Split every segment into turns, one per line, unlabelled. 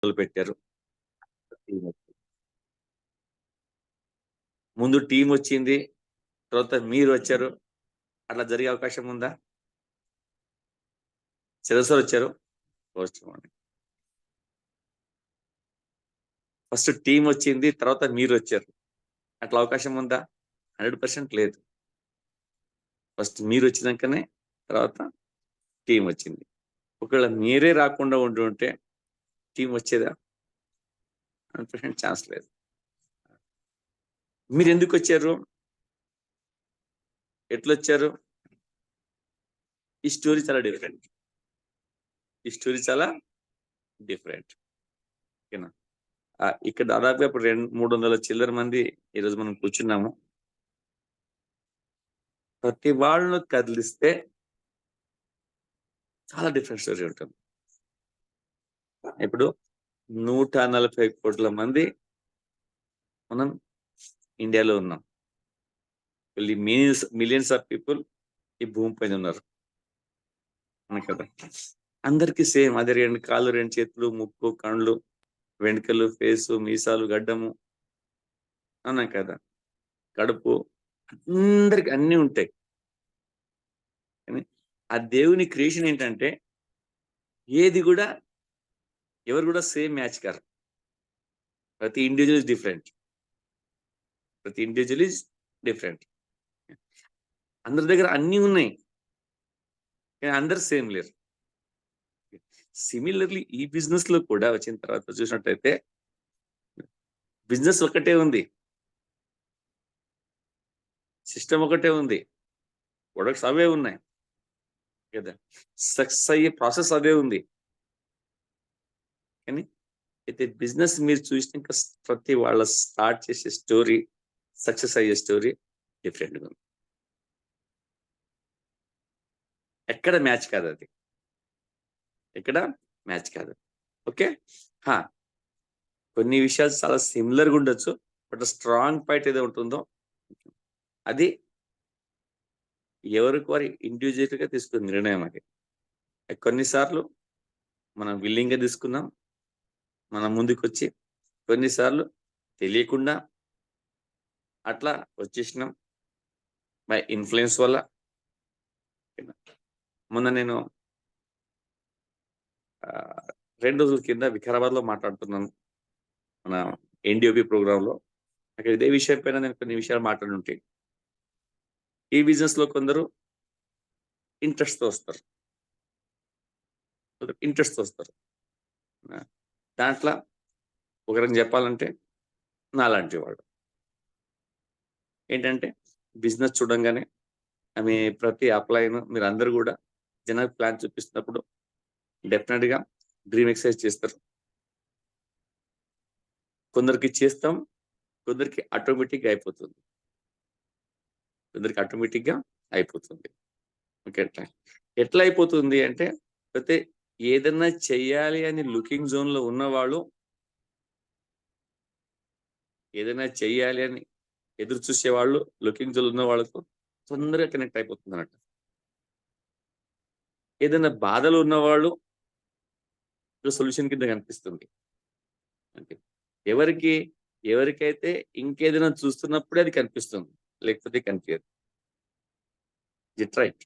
పెట్టారు. ముందు టీం వచ్చింది, తర్వాత మీరు వచ్చారు. అట్లా జరిగే అవకాశం ఉందా? సార్ వచ్చారు. ఫస్ట్ టీం వచ్చింది, తర్వాత మీరు వచ్చారు. అట్లా అవకాశం ఉందా? 100% లేదు. ఫస్ట్ మీరు వచ్చినాకనే తర్వాత టీం వచ్చింది. ఒకవేళ మీరే రాకుండా ఉంటే టీం వచ్చేదా? 100% ఛాన్స్ లేదు. మీరు ఎందుకు వచ్చారు? ఎట్లొచ్చారు? ఈ స్టోరీ చాలా డిఫరెంట్. ఓకేనా? ఇక్కడ దాదాపుగా ఇప్పుడు 300 చిల్లర మంది ఈరోజు మనం కూర్చున్నాము. ప్రతి వాళ్ళను కదిలిస్తే చాలా డిఫరెంట్ స్టోరీ ఉంటుంది. ఇప్పుడు 140 కోట్ల మంది మనం ఇండియాలో ఉన్నాం. మిలియన్స్ ఆఫ్ పీపుల్ ఈ భూమి పైన ఉన్నారు కదా. అందరికి సేమ్ అదే 2 కాళ్ళు, 2 చేతులు, ముక్కు, కళ్ళు, వెంట్రుకలు, ఫేసు, మీసాలు, గడ్డము, అవునా కదా, కడుపు, అందరికి అన్ని ఉంటాయి. కానీ ఆ దేవుని క్రియేషన్ ఏంటంటే ఏది కూడా ఎవరు కూడా సేమ్ మ్యాచ్ కారు. ప్రతి ఇండివిజువల్ ఇస్ డిఫరెంట్. అందరి దగ్గర అన్ని ఉన్నాయి, కానీ అందరు సేమ్ లేరు. సిమిలర్లీ ఈ బిజినెస్ లో కూడా వచ్చిన తర్వాత చూసినట్టయితే బిజినెస్ ఒకటే ఉంది, సిస్టమ్ ఒకటే ఉంది, ప్రొడక్ట్స్ అవే ఉన్నాయి కదా, సక్సెస్ అయ్యే ప్రాసెస్ అదే ఉంది. కానీ అయితే బిజినెస్ మీరు చూసినాక ప్రతి వాళ్ళ స్టార్ట్ చేసే స్టోరీ, సక్సెస్ అయ్యే స్టోరీ డిఫరెంట్గా ఉంది. ఎక్కడ మ్యాచ్ కాదు, అది ఎక్కడ మ్యాచ్ కాదు. ఓకే, కొన్ని విషయాలు చాలా సిమిలర్గా ఉండొచ్చు, బట్ స్ట్రాంగ్ పాయింట్ ఏదో ఉంటుందో అది ఎవరికి వారి ఇండివిజువల్ గా తీసుకున్న నిర్ణయం. అది కొన్నిసార్లు మనం విల్లింగ్ గా తీసుకున్నాం, మనం ముందుకు వచ్చి, కొన్నిసార్లు తెలియకుండా అట్లా వచ్చేసినాం బై ఇన్ఫ్లుయెన్స్ వల్ల. మొన్న నేను 2 రోజుల కింద వికారాబాద్ లో మాట్లాడుతున్నాను మన ఎన్డిఓపి ప్రోగ్రామ్ లో. అక్కడ ఇదే విషయం పైన నేను కొన్ని విషయాలు మాట్లాడుంటే, ఈ బిజినెస్ లో కొందరు ఇంట్రెస్ట్ తో వస్తారు, దాంట్లో ఒకరిని చెప్పాలంటే నాలాంటి వాడు ఏంటంటే బిజినెస్ చూడంగానే ఆమె ప్రతి అప్లైన్ మీరు అందరూ కూడా జనరల్ ప్లాన్ చూపిస్తున్నప్పుడు డెఫినెట్ గా డ్రీమ్ ఎక్సర్సైజ్ చేస్తారు. కొందరికి చేస్తాం, కొందరికి ఆటోమేటిక్ గా అయిపోతుంది. ఓకే, ఎట్లా అయిపోతుంది అంటే, అయితే ఏదన్నా చెయ్యాలి అని లుకింగ్ జోన్ లో ఉన్నవాళ్ళు, ఏదైనా చెయ్యాలి అని ఎదురు చూసేవాళ్ళు లుకింగ్ జోన్ ఉన్న వాళ్ళతో తొందరగా కనెక్ట్ అయిపోతుంది అన్నట్టు. ఏదైనా బాధలు ఉన్నవాళ్ళు సొల్యూషన్ కింద కనిపిస్తుంది. అంటే ఎవరికైతే ఇంకేదైనా చూస్తున్నప్పుడే అది కనిపిస్తుంది, లేకపోతే కనిపించదు. It right.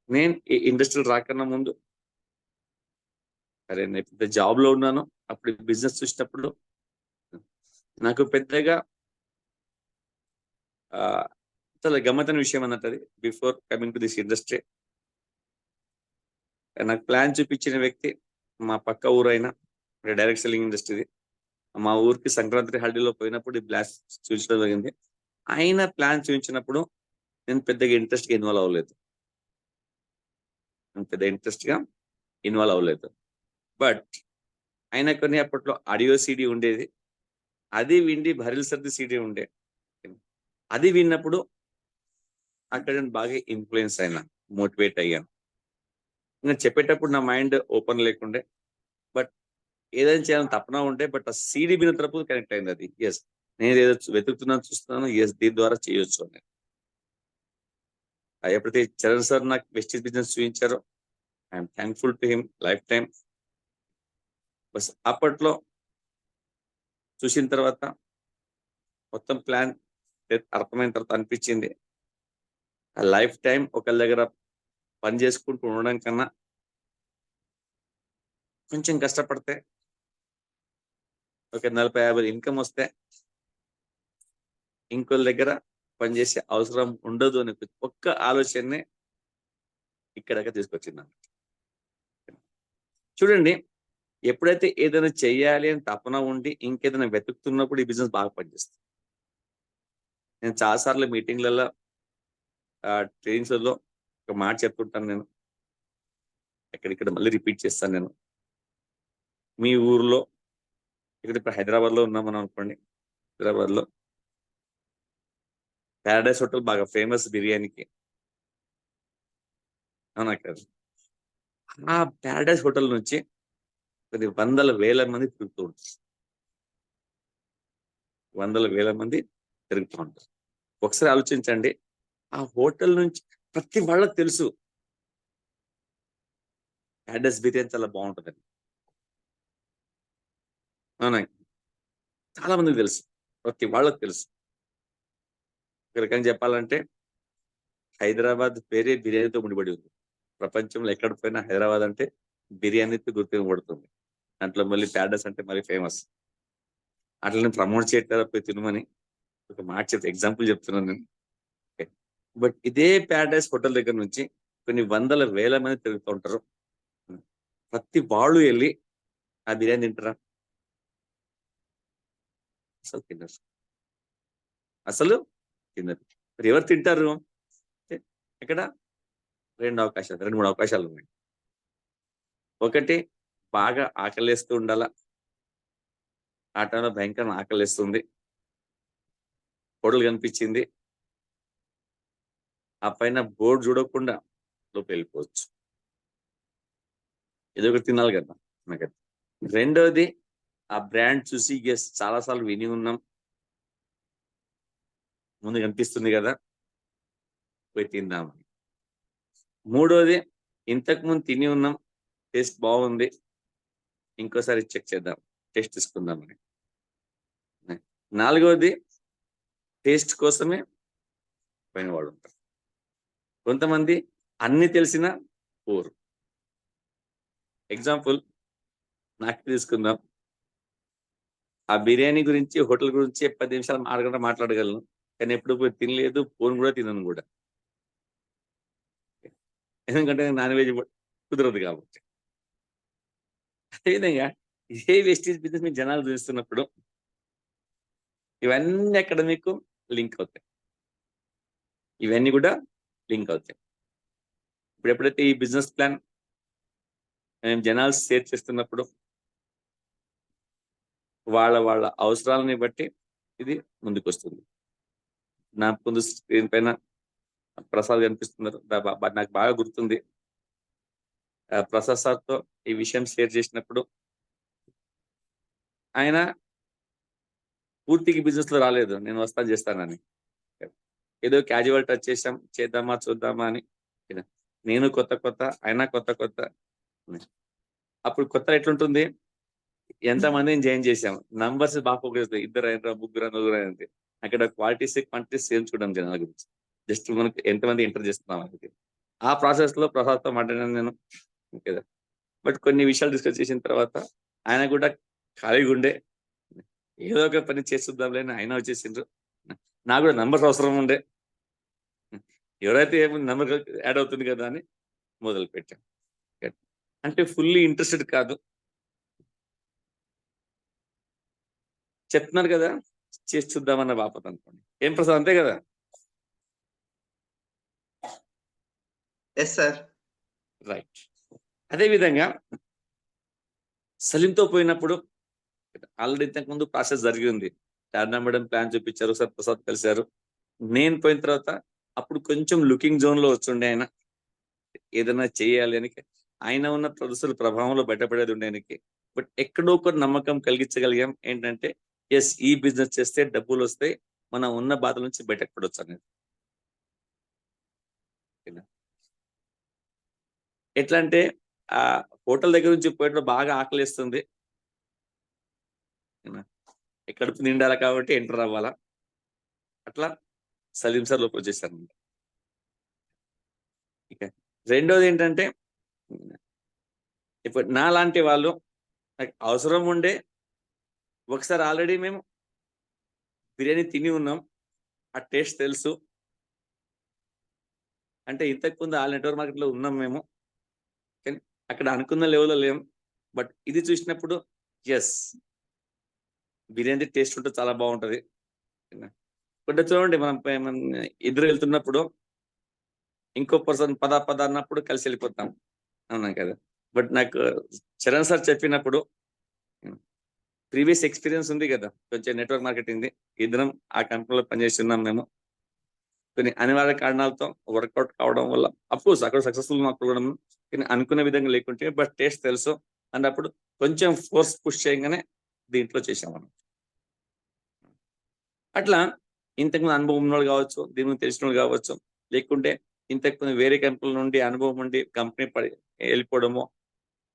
నేను ఈ ఇండస్ట్రీలో రాకన్నా ముందు సరే నేను పెద్ద జాబ్ లో ఉన్నాను. అప్పుడు బిజినెస్ చూసినప్పుడు నాకు పెద్దగా చాలా గమ్మత్తైన విషయం అన్నట్టు అది. Before coming to this industry నాకు ప్లాన్ చూపించిన వ్యక్తి మా పక్క ఊరైనా డైరెక్ట్ సెల్లింగ్ ఇండస్ట్రీ. మా ఊరికి సంక్రాంతి హాలిడేలో పోయినప్పుడు ఈ ప్లాన్ చూపించడం జరిగింది. ఆయన ప్లాన్ చూపించినప్పుడు నేను పెద్దగా ఇంట్రెస్ట్ గా ఇన్వాల్వ్ అవ్వలేదు. బట్ ఆయన కొన్ని అప్పట్లో ఆడియో సిడి ఉండేది, అది విండి భరిల్ సర్ది సిడి ఉండే. అది విన్నప్పుడు అక్కడ నేను బాగా ఇన్ఫ్లుయెన్స్ అయినా, మోటివేట్ అయ్యాను. నేను చెప్పేటప్పుడు నా మైండ్ ఓపెన్ లేకుండే, బట్ ఏదైనా చేయాలని తప్పన ఉండే. బట్ ఆ సీడీ విన్న తరపు కనెక్ట్ అయింది. అది ఎస్, నేను ఏదో వెతుకుతున్నాను, చూస్తున్నాను, ఎస్ దీని ద్వారా చేయొచ్చు అని. ఎప్పుడైతే చరణ్ సార్ నాకు వెస్టేజ్ బిజినెస్ చూపించారో I'm thankful to him lifetime. బస్ అప్పట్లో చూసిన తర్వాత మొత్తం ప్లాన్ అర్థమైన తర్వాత అనిపించింది, లైఫ్ టైం ఒకళ్ళ దగ్గర పని చేసుకుంటూ ఉండడం కన్నా కొంచెం కష్టపడితే ఒక 40-50 ఇన్కమ్ వస్తే ఇంకోళ్ళ దగ్గర పనిచేసే అవసరం ఉండదు అనే ఒక్క ఆలోచననే ఇక్కడగా తీసుకొచ్చింది. చూడండి, ఎప్పుడైతే ఏదైనా చెయ్యాలి అని తపన ఉండి ఇంకేదైనా వెతుకుతున్నప్పుడు ఈ బిజినెస్ బాగా పనిచేస్తుంది. నేను చాలాసార్లు మీటింగ్లలో ట్రైనింగ్స్లలో ఒక మాట చెప్తుంటాను నేను, ఎక్కడిక్కడ మళ్ళీ రిపీట్ చేస్తాను నేను. మీ ఊర్లో ఇక్కడ ఇప్పుడు హైదరాబాద్లో ఉన్నాం మనం అనుకోండి, హైదరాబాద్లో ప్యారడైస్ హోటల్ బాగా ఫేమస్ బిర్యానీకి, అవునా కాదు? ఆ ప్యారడైస్ హోటల్ నుంచి కొన్ని వందల వేల మంది తిరుగుతూ ఉంటారు, వందల వేల మంది తిరుగుతూ ఉంటారు. ఒకసారి ఆలోచించండి, ఆ హోటల్ నుంచి ప్రతి వాళ్ళకి తెలుసు ప్యారడైస్ బిర్యానీ చాలా బాగుంటుందని, అవునా? చాలా మందికి తెలుసు, ప్రతి వాళ్ళకి తెలుసు. ఒక రకంగా చెప్పాలంటే హైదరాబాద్ పేరే బిర్యానీతో ముడిపడి ఉంది. ప్రపంచంలో ఎక్కడ పోయినా హైదరాబాద్ అంటే బిర్యానీతో గుర్తింపబడుతుంది. దాంట్లో మళ్ళీ ప్యారడైస్ అంటే మరి ఫేమస్. అట్లనే ప్రమోట్ చేయట్లేదా పోయి తినమని, ఒక మాట చెప్తే ఎగ్జాంపుల్ చెప్తున్నాను నేను. బట్ ఇదే ప్యారడైస్ హోటల్ దగ్గర నుంచి కొన్ని వందల వేల మంది తిరుగుతూ ఉంటారు. ప్రతి వాళ్ళు వెళ్ళి ఆ బిర్యానీ తింటారా? అసలు తినరు, అసలు తినరు. మరి ఎవరు తింటారు అంటే ఇక్కడ రెండు మూడు అవకాశాలు ఉన్నాయి. ఒకటి, బాగా ఆకలేస్తూ ఉండాలా, ఆ టైంలో భయంకరంగా ఆకలేస్తుంది, హోటల్ కనిపించింది, ఆ పైన బోర్డు చూడకుండా లోపల వెళ్ళిపోవచ్చు, ఏదో ఒకటి తినాలి కదా మనకైతే. రెండోది, ఆ బ్రాండ్ చూసి ఎస్ చాలా సార్లు విని ఉన్నాం, ముందు కనిపిస్తుంది కదా పోయి తిందామని. మూడోది, ఇంతకు ముందు తిని ఉన్నాం, టేస్ట్ బాగుంది, ఇంకోసారి చెక్ చేద్దాం, టేస్ట్ తీసుకుందామని. నాలుగోది, టేస్ట్ కోసమే పైన వాడు ఉంటారు. కొంతమంది అన్ని తెలిసిన పోరు. ఎగ్జాంపుల్ నాకు తీసుకుందాం, ఆ బిర్యానీ గురించి హోటల్ గురించి 10 నిమిషాలు అరగంట మాట్లాడగలను, కానీ ఎప్పుడు పోయి తినలేదు, ఫోన్ కూడా తినను కూడా, ఎందుకంటే నాన్ వెజ్ కుదరదు కాబట్టి. అదేవిధంగా ఇదే వెస్టేజ్ బిజినెస్ మీ జనాలు చూస్తున్నప్పుడు ఇవన్నీ ఎక్కడ మీకు లింక్ అవుతాయి, ఇవన్నీ కూడా లింక్ అవుతాయి. ఇప్పుడు ఎప్పుడైతే ఈ బిజినెస్ ప్లాన్ మేము జనాలు షేర్ చేస్తున్నప్పుడు వాళ్ళ వాళ్ళ అవసరాలని బట్టి ఇది ముందుకు వస్తుంది. నా ముందు స్క్రీన్ పైన ప్రసాద్ కనిపిస్తున్నారు, నాకు బాగా గుర్తుంది. ప్రసాద్ సార్తో ఈ విషయం షేర్ చేసినప్పుడు ఆయన పూర్తిగా బిజినెస్ లో రాలేదు, నేను వస్తాను చేస్తానని. ఏదో క్యాజువల్ టచ్ చేసాం, చేద్దామా చూద్దామా అని. నేను కొత్త కొత్త, ఆయన కొత్త కొత్త. అప్పుడు కొత్త ఎట్లుంటుంది, ఎంత మందిని జాయిన్ చేసాం, నంబర్స్ బాగా ఫోకస్, ఇద్దరు అయినా ముగ్గురు నలుగురు అయినది. అక్కడ క్వాలిటీస్ క్వాంటిటీస్ సేమ్ చూడడం జనాల గురించి, జస్ట్ మనకి ఎంతమంది ఎంటర్ చేస్తున్నాం అనేది. ఆ ప్రాసెస్ లో ప్రసాద్తో మాట్లాడాను నేను కదా. బట్ కొన్ని విషయాలు డిస్కస్ చేసిన తర్వాత ఆయన కూడా ఖాళీగా ఉండే, ఏదో ఒక పని చేస్తుందాంలే అని ఆయన వచ్చేసిండ్రు. నాకు కూడా నంబర్స్ అవసరం ఉండే, ఎవరైతే ఏముంది నంబర్ యాడ్ అవుతుంది కదా అని మొదలు పెట్టాం. అంటే ఫుల్లీ ఇంట్రెస్టెడ్ కాదు, చెప్తున్నారు కదా చేసి చూద్దామన్న బాపత అనుకోండి. ఏం ప్రసాద్, అంతే కదా?
Yes sir.
రైట్. అదే విధంగా సలీంతో పోయినప్పుడు ఆల్రెడీ ఇంతకు ముందు ప్రాసెస్ జరిగింది. శారదా మేడం ప్లాన్ చూపించారు, సార్ ప్రసాద్ కలిశారు. నేను పోయిన తర్వాత అప్పుడు కొంచెం లుకింగ్ జోన్ లో వచ్చుండే ఆయన, ఏదైనా చేయాలి అని. ఆయన ఉన్న ప్రొడ్యూసర్ ప్రభావంలో బయటపడేది ఉండే ఆయనకి. బట్ ఎక్కడో ఒక నమ్మకం కలిగించగలిగాం ఏంటంటే, ఎస్ ఈ బిజినెస్ చేస్తే డబ్బులు వస్తాయి, మనం ఉన్న బాధ నుంచి బయటకు పడవచ్చు అనేది. ఎట్లా అంటే ఆ హోటల్ దగ్గర నుంచి పోయేటప్పుడు బాగా ఆకలిస్తుంది, కడుపు నిండాలి కాబట్టి ఎంటర్ అవ్వాలా, అట్లా సలీం సార్ లోపల వచ్చేసారు. ఇక రెండోది ఏంటంటే, ఇప్పుడు నా లాంటి వాళ్ళు నాకు అవసరం ఉండే, ఒకసారి ఆల్రెడీ మేము బిర్యానీ తిని ఉన్నాం, ఆ టేస్ట్ తెలుసు. అంటే ఇంతకు ముందు ఆ నెట్వర్క్ మార్కెట్లో ఉన్నాం మేము, కానీ అక్కడ అనుకున్న లెవెల్లో లేము. బట్ ఇది చూసినప్పుడు ఎస్, బిర్యానీ టేస్ట్ ఉంటే చాలా బాగుంటుంది. కొంచెం చూడండి, మనం ఇద్దరు వెళ్తున్నప్పుడు ఇంకో పర్సన్ పద పద అన్నప్పుడు కలిసి వెళ్ళిపోతాం, అవునా కదా. బట్ నాకు చరణ్ సార్ చెప్పినప్పుడు, ప్రీవియస్ ఎక్స్పీరియన్స్ ఉంది కదా కొంచెం నెట్వర్క్ మార్కెటింగ్, ఇద్దరం ఆ కంపెనీలో పనిచేస్తున్నాం మేము. కొన్ని అనివార్య కారణాలతో వర్కౌట్ కావడం వల్ల అఫ్కోర్స్ అక్కడ సక్సెస్ఫుల్ మాట్లాడడం, కానీ అనుకునే విధంగా లేకుంటే బట్ టేస్ట్ తెలుసు అన్నప్పుడు కొంచెం ఫోర్స్ పుష్ చేయగానే దీంట్లో చేసాం మనం. అట్లా ఇంతకుముందు అనుభవం ఉన్న వాళ్ళు కావచ్చు, దీని గురించి తెలిసిన వాళ్ళు కావచ్చు, లేకుంటే ఇంతకుముందు వేరే కంపెనీల నుండి అనుభవం ఉండి కంపెనీ వెళ్ళిపోవడము,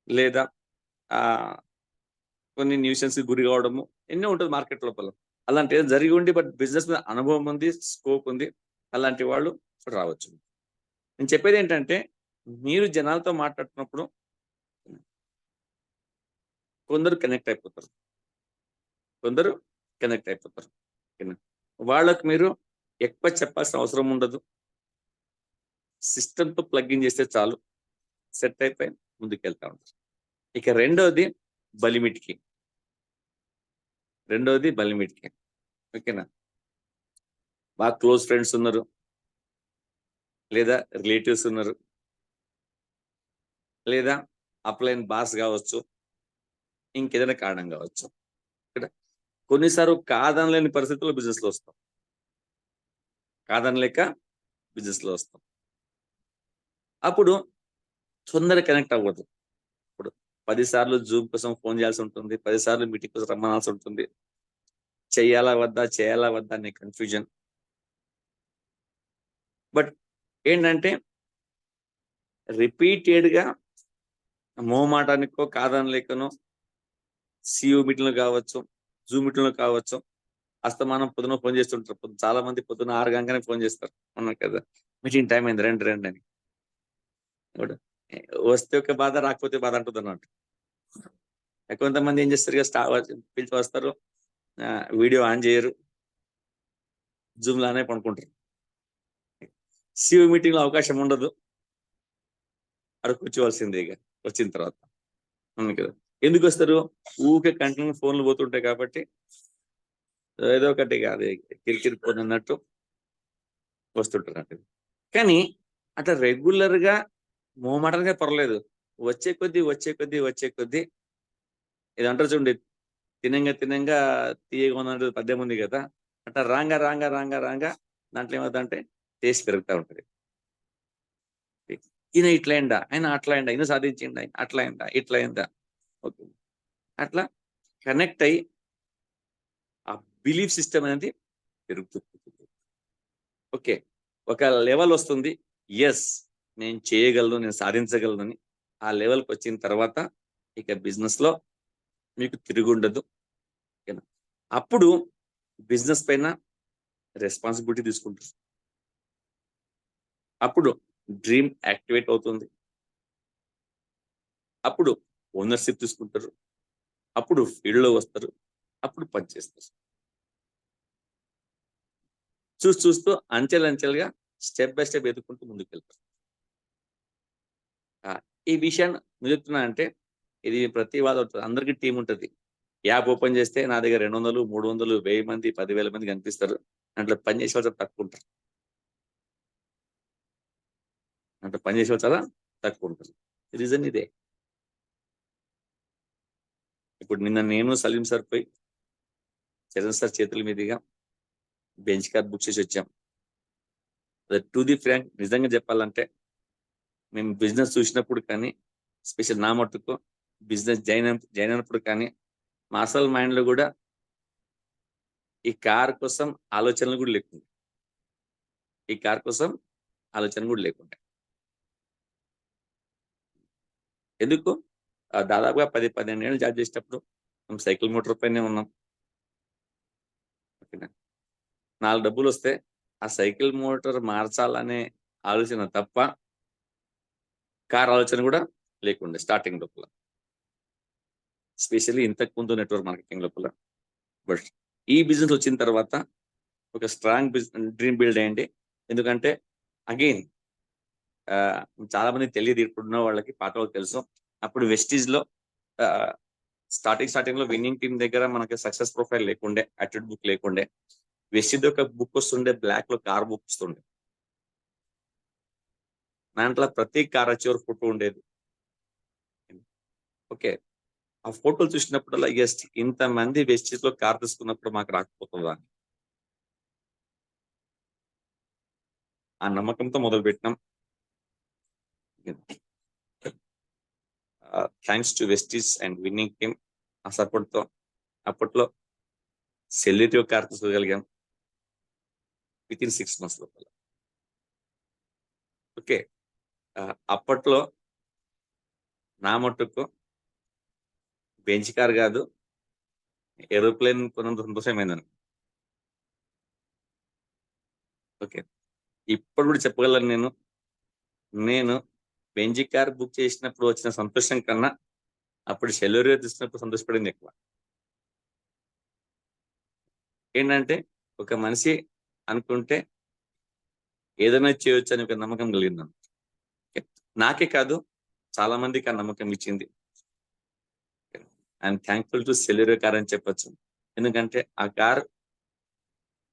లేదా ఆ కొన్ని న్యూసెన్స్ గురి కావడము, ఎన్నో ఉంటుంది మార్కెట్ లోపల. అలాంటి జరిగి ఉండి బట్ బిజినెస్ మీద అనుభవం ఉంది, స్కోప్ ఉంది, అలాంటి వాళ్ళు రావచ్చు. నేను చెప్పేది ఏంటంటే, మీరు జనాలతో మాట్లాడుతున్నప్పుడు కొందరు కనెక్ట్ అయిపోతారు, కొందరు కనెక్ట్ అయిపోతారు. వాళ్ళకు మీరు ఎక్కువ చెప్పాల్సిన అవసరం ఉండదు, సిస్టమ్తో ప్లగ్ ఇన్ చేస్తే చాలు, సెట్ అయిపోయి ముందుకెళ్తా ఉంటారు. ఇక రెండోది బలిమిటికి, ఓకేనా. బాగా క్లోజ్ ఫ్రెండ్స్ ఉన్నారు, లేదా రిలేటివ్స్ ఉన్నారు, లేదా అప్లైన్ బాస్ కావచ్చు, ఇంకేదైనా కారణం కావచ్చు. కొన్నిసార్లు కాదనలేని పరిస్థితుల్లో బిజినెస్ లో వస్తాం, కాదనలేక బిజినెస్ లో వస్తాం. అప్పుడు తొందరగా కనెక్ట్ అవ్వదు. ఇప్పుడు 10 సార్లు జూమ్ కోసం ఫోన్ చేయాల్సి ఉంటుంది, 10 సార్లు మీటింగ్ కోసం రమ్మనాల్సి ఉంటుంది, చేయాలా వద్దా అనే కన్ఫ్యూజన్. బట్ ఏంటంటే, రిపీటెడ్ గా మోమాటానికో కాదనలేకనో సిఇఓ మీటింగ్లు కావచ్చు, జూమ్ మీటింగ్లు కావచ్చు, అస్తమానం పొద్దున ఫోన్ చేస్తుంటారు. చాలా మంది పొద్దున 6 గంటనే ఫోన్ చేస్తారు, అవునా కదా. మీటింగ్ టైం అయింది, రండి అని. వస్తే ఒక బాధ, రాకపోతే బాధ అంటుంది అన్నట్టు. కొంతమంది ఏం చేస్తారు, పిలిచి వస్తారు, వీడియో ఆన్ చేయరు, జూమ్ లానే పడుకుంటారు. సిఇఓ మీటింగ్ లో అవకాశం ఉండదు, అక్కడ కూర్చోవలసిందే ఇక వచ్చిన తర్వాత, అవును కదా. ఎందుకు వస్తారు, ఊకే కంటిన్యూ ఫోన్లు పోతుంటాయి కాబట్టి, ఏదో ఒకటి అది కిరికిరి ఫోన్ అన్నట్టు వస్తుంటారు. కానీ అట్లా రెగ్యులర్ గా మోమాటంగా పర్లేదు, వచ్చే కొద్దీ ఇది అంటారు చూడండి, తినంగా తీయగా ఉన్నట్టు పద్యం ఉంది కదా. అట్లా రాంగా దాంట్లో ఏమవుతుందంటే టేస్ట్ పెరుగుతూ ఉంటుంది. ఈయన ఇట్లా అయిందా, ఆయన అట్లా అయిందా, ఈయన సాధించిందా, అట్లా అయిందా, ఇట్లా అయిందా, ఓకే. అట్లా కనెక్ట్ అయ్యి ఆ బిలీఫ్ సిస్టమ్ అనేది పెరుగుతుంది. ఓకే, ఒక లెవెల్ వస్తుంది, ఎస్ నేను చేయగలను, నేను సాధించగలను. ఆ లెవెల్కి వచ్చిన తర్వాత ఇక బిజినెస్ లో మీకు తిరుగుండదు. అప్పుడు బిజినెస్ పైన రెస్పాన్సిబిలిటీ తీసుకుంటారు, అప్పుడు డ్రీమ్ యాక్టివేట్ అవుతుంది, అప్పుడు ఓనర్షిప్ తీసుకుంటారు, అప్పుడు ఫీల్డ్ లో వస్తారు, అప్పుడు పనిచేస్తారు. చూస్తూ అంచెలంచెలుగా స్టెప్ బై స్టెప్ ఎదుర్కొంటూ ముందుకెళ్తారు. ఈ విషయాన్ని చెప్తున్నా అంటే, ఇది ప్రతి వాళ్ళు అందరికీ టీం ఉంటుంది. యాప్ ఓపెన్ చేస్తే నా దగ్గర 200, 300, 1000 మంది, 10,000 మంది కనిపిస్తారు. దాంట్లో పనిచేసే వాళ్ళు తక్కువ ఉంటారు, చాలా తక్కువ ఉంటుంది. రీజన్ ఇదే. ఇప్పుడు నిన్న నేను సలీం సార్ పోయి చరణ్ సార్ చేతుల మీదుగా బెంచ్ కార్ బుక్ చేసి వచ్చాం. టు ది ఫ్రాంక్, నిజంగా చెప్పాలంటే మేము బిజినెస్ చూసినప్పుడు కానీ, స్పెషల్ నా మట్టుకు బిజినెస్ జాయిన్ అయినప్పుడు కానీ, మా అసలు మైండ్ లో కూడా ఈ కార్ కోసం ఆలోచనలు కూడా లేకుండా, ఎందుకు దాదాపుగా 10-12 ఏళ్ళు జాబ్ చేసేటప్పుడు మనం సైకిల్ మోటార్ పైనే ఉన్నాం. ఓకేనా? 4 డబ్బులు వస్తే ఆ సైకిల్ మోటార్ మార్చాలనే ఆలోచన తప్ప కార్ ఆలోచన కూడా లేకుండే స్టార్టింగ్ లోపల. స్పెషల్లీ ఇంతకు ముందు నెట్వర్క్ మార్కెటింగ్ లోపల. బట్ ఈ బిజినెస్ వచ్చిన తర్వాత ఒక స్ట్రాంగ్ డ్రీమ్ బిల్డ్ అయ్యండి. ఎందుకంటే అగైన్ చాలా మంది తెలియదు, ఇప్పుడున్న వాళ్ళకి, పాత వాళ్ళకి తెలుసు. అప్పుడు వెస్టీజ్ లో స్టార్టింగ్ లో విన్నింగ్ టీం దగ్గర మనకి సక్సెస్ ప్రొఫైల్ లేకుండే, అట్యూడ్ బుక్ లేకుండే. వెస్టీజ్ ఒక బుక్ వస్తుండే, బ్లాక్ లో కార్ బుక్ వస్తుండే. దాంట్లో ప్రతి కార్ అచీవర్ ఫోటో ఉండేది. ఓకే, ఆ ఫోటోలు చూసినప్పుడల్లా ఎస్, ఇంతమంది వెస్టీజ్ లో కార్ తీసుకున్నప్పుడు మాకు రాకపోతుందా, ఆ నమ్మకంతో మొదలు పెట్టినాం. Thanks to Vestige and winning team, ఆ సపోర్ట్ తో అప్పట్లో సెల్యూటివ్ కార్ తీసుకోగలిగాం విత్ ఇన్ 6 months లోపల. ఓకే, అప్పట్లో నా మట్టుకు బెంచ్ కార్ కాదు, ఏరోప్లేన్ కొన్నంత సంతోషమైందని. ఓకే, ఇప్పుడు కూడా చెప్పగలను, నేను బెంజ్ కార్ బుక్ చేసినప్పుడు వచ్చిన సంతోషం కన్నా అప్పుడు సెల్యూరియో తీసుకున్నప్పుడు సంతోషపడింది ఎక్కువ. ఏంటంటే ఒక మనిషి అనుకుంటే ఏదైనా చేయొచ్చు అని ఒక నమ్మకం కలిగింది. నాకే కాదు, చాలా మందికి ఆ నమ్మకం ఇచ్చింది. ఐఎమ్ థ్యాంక్ఫుల్ టు సెల్యూరియో కార్ అని చెప్పొచ్చు. ఎందుకంటే ఆ కార్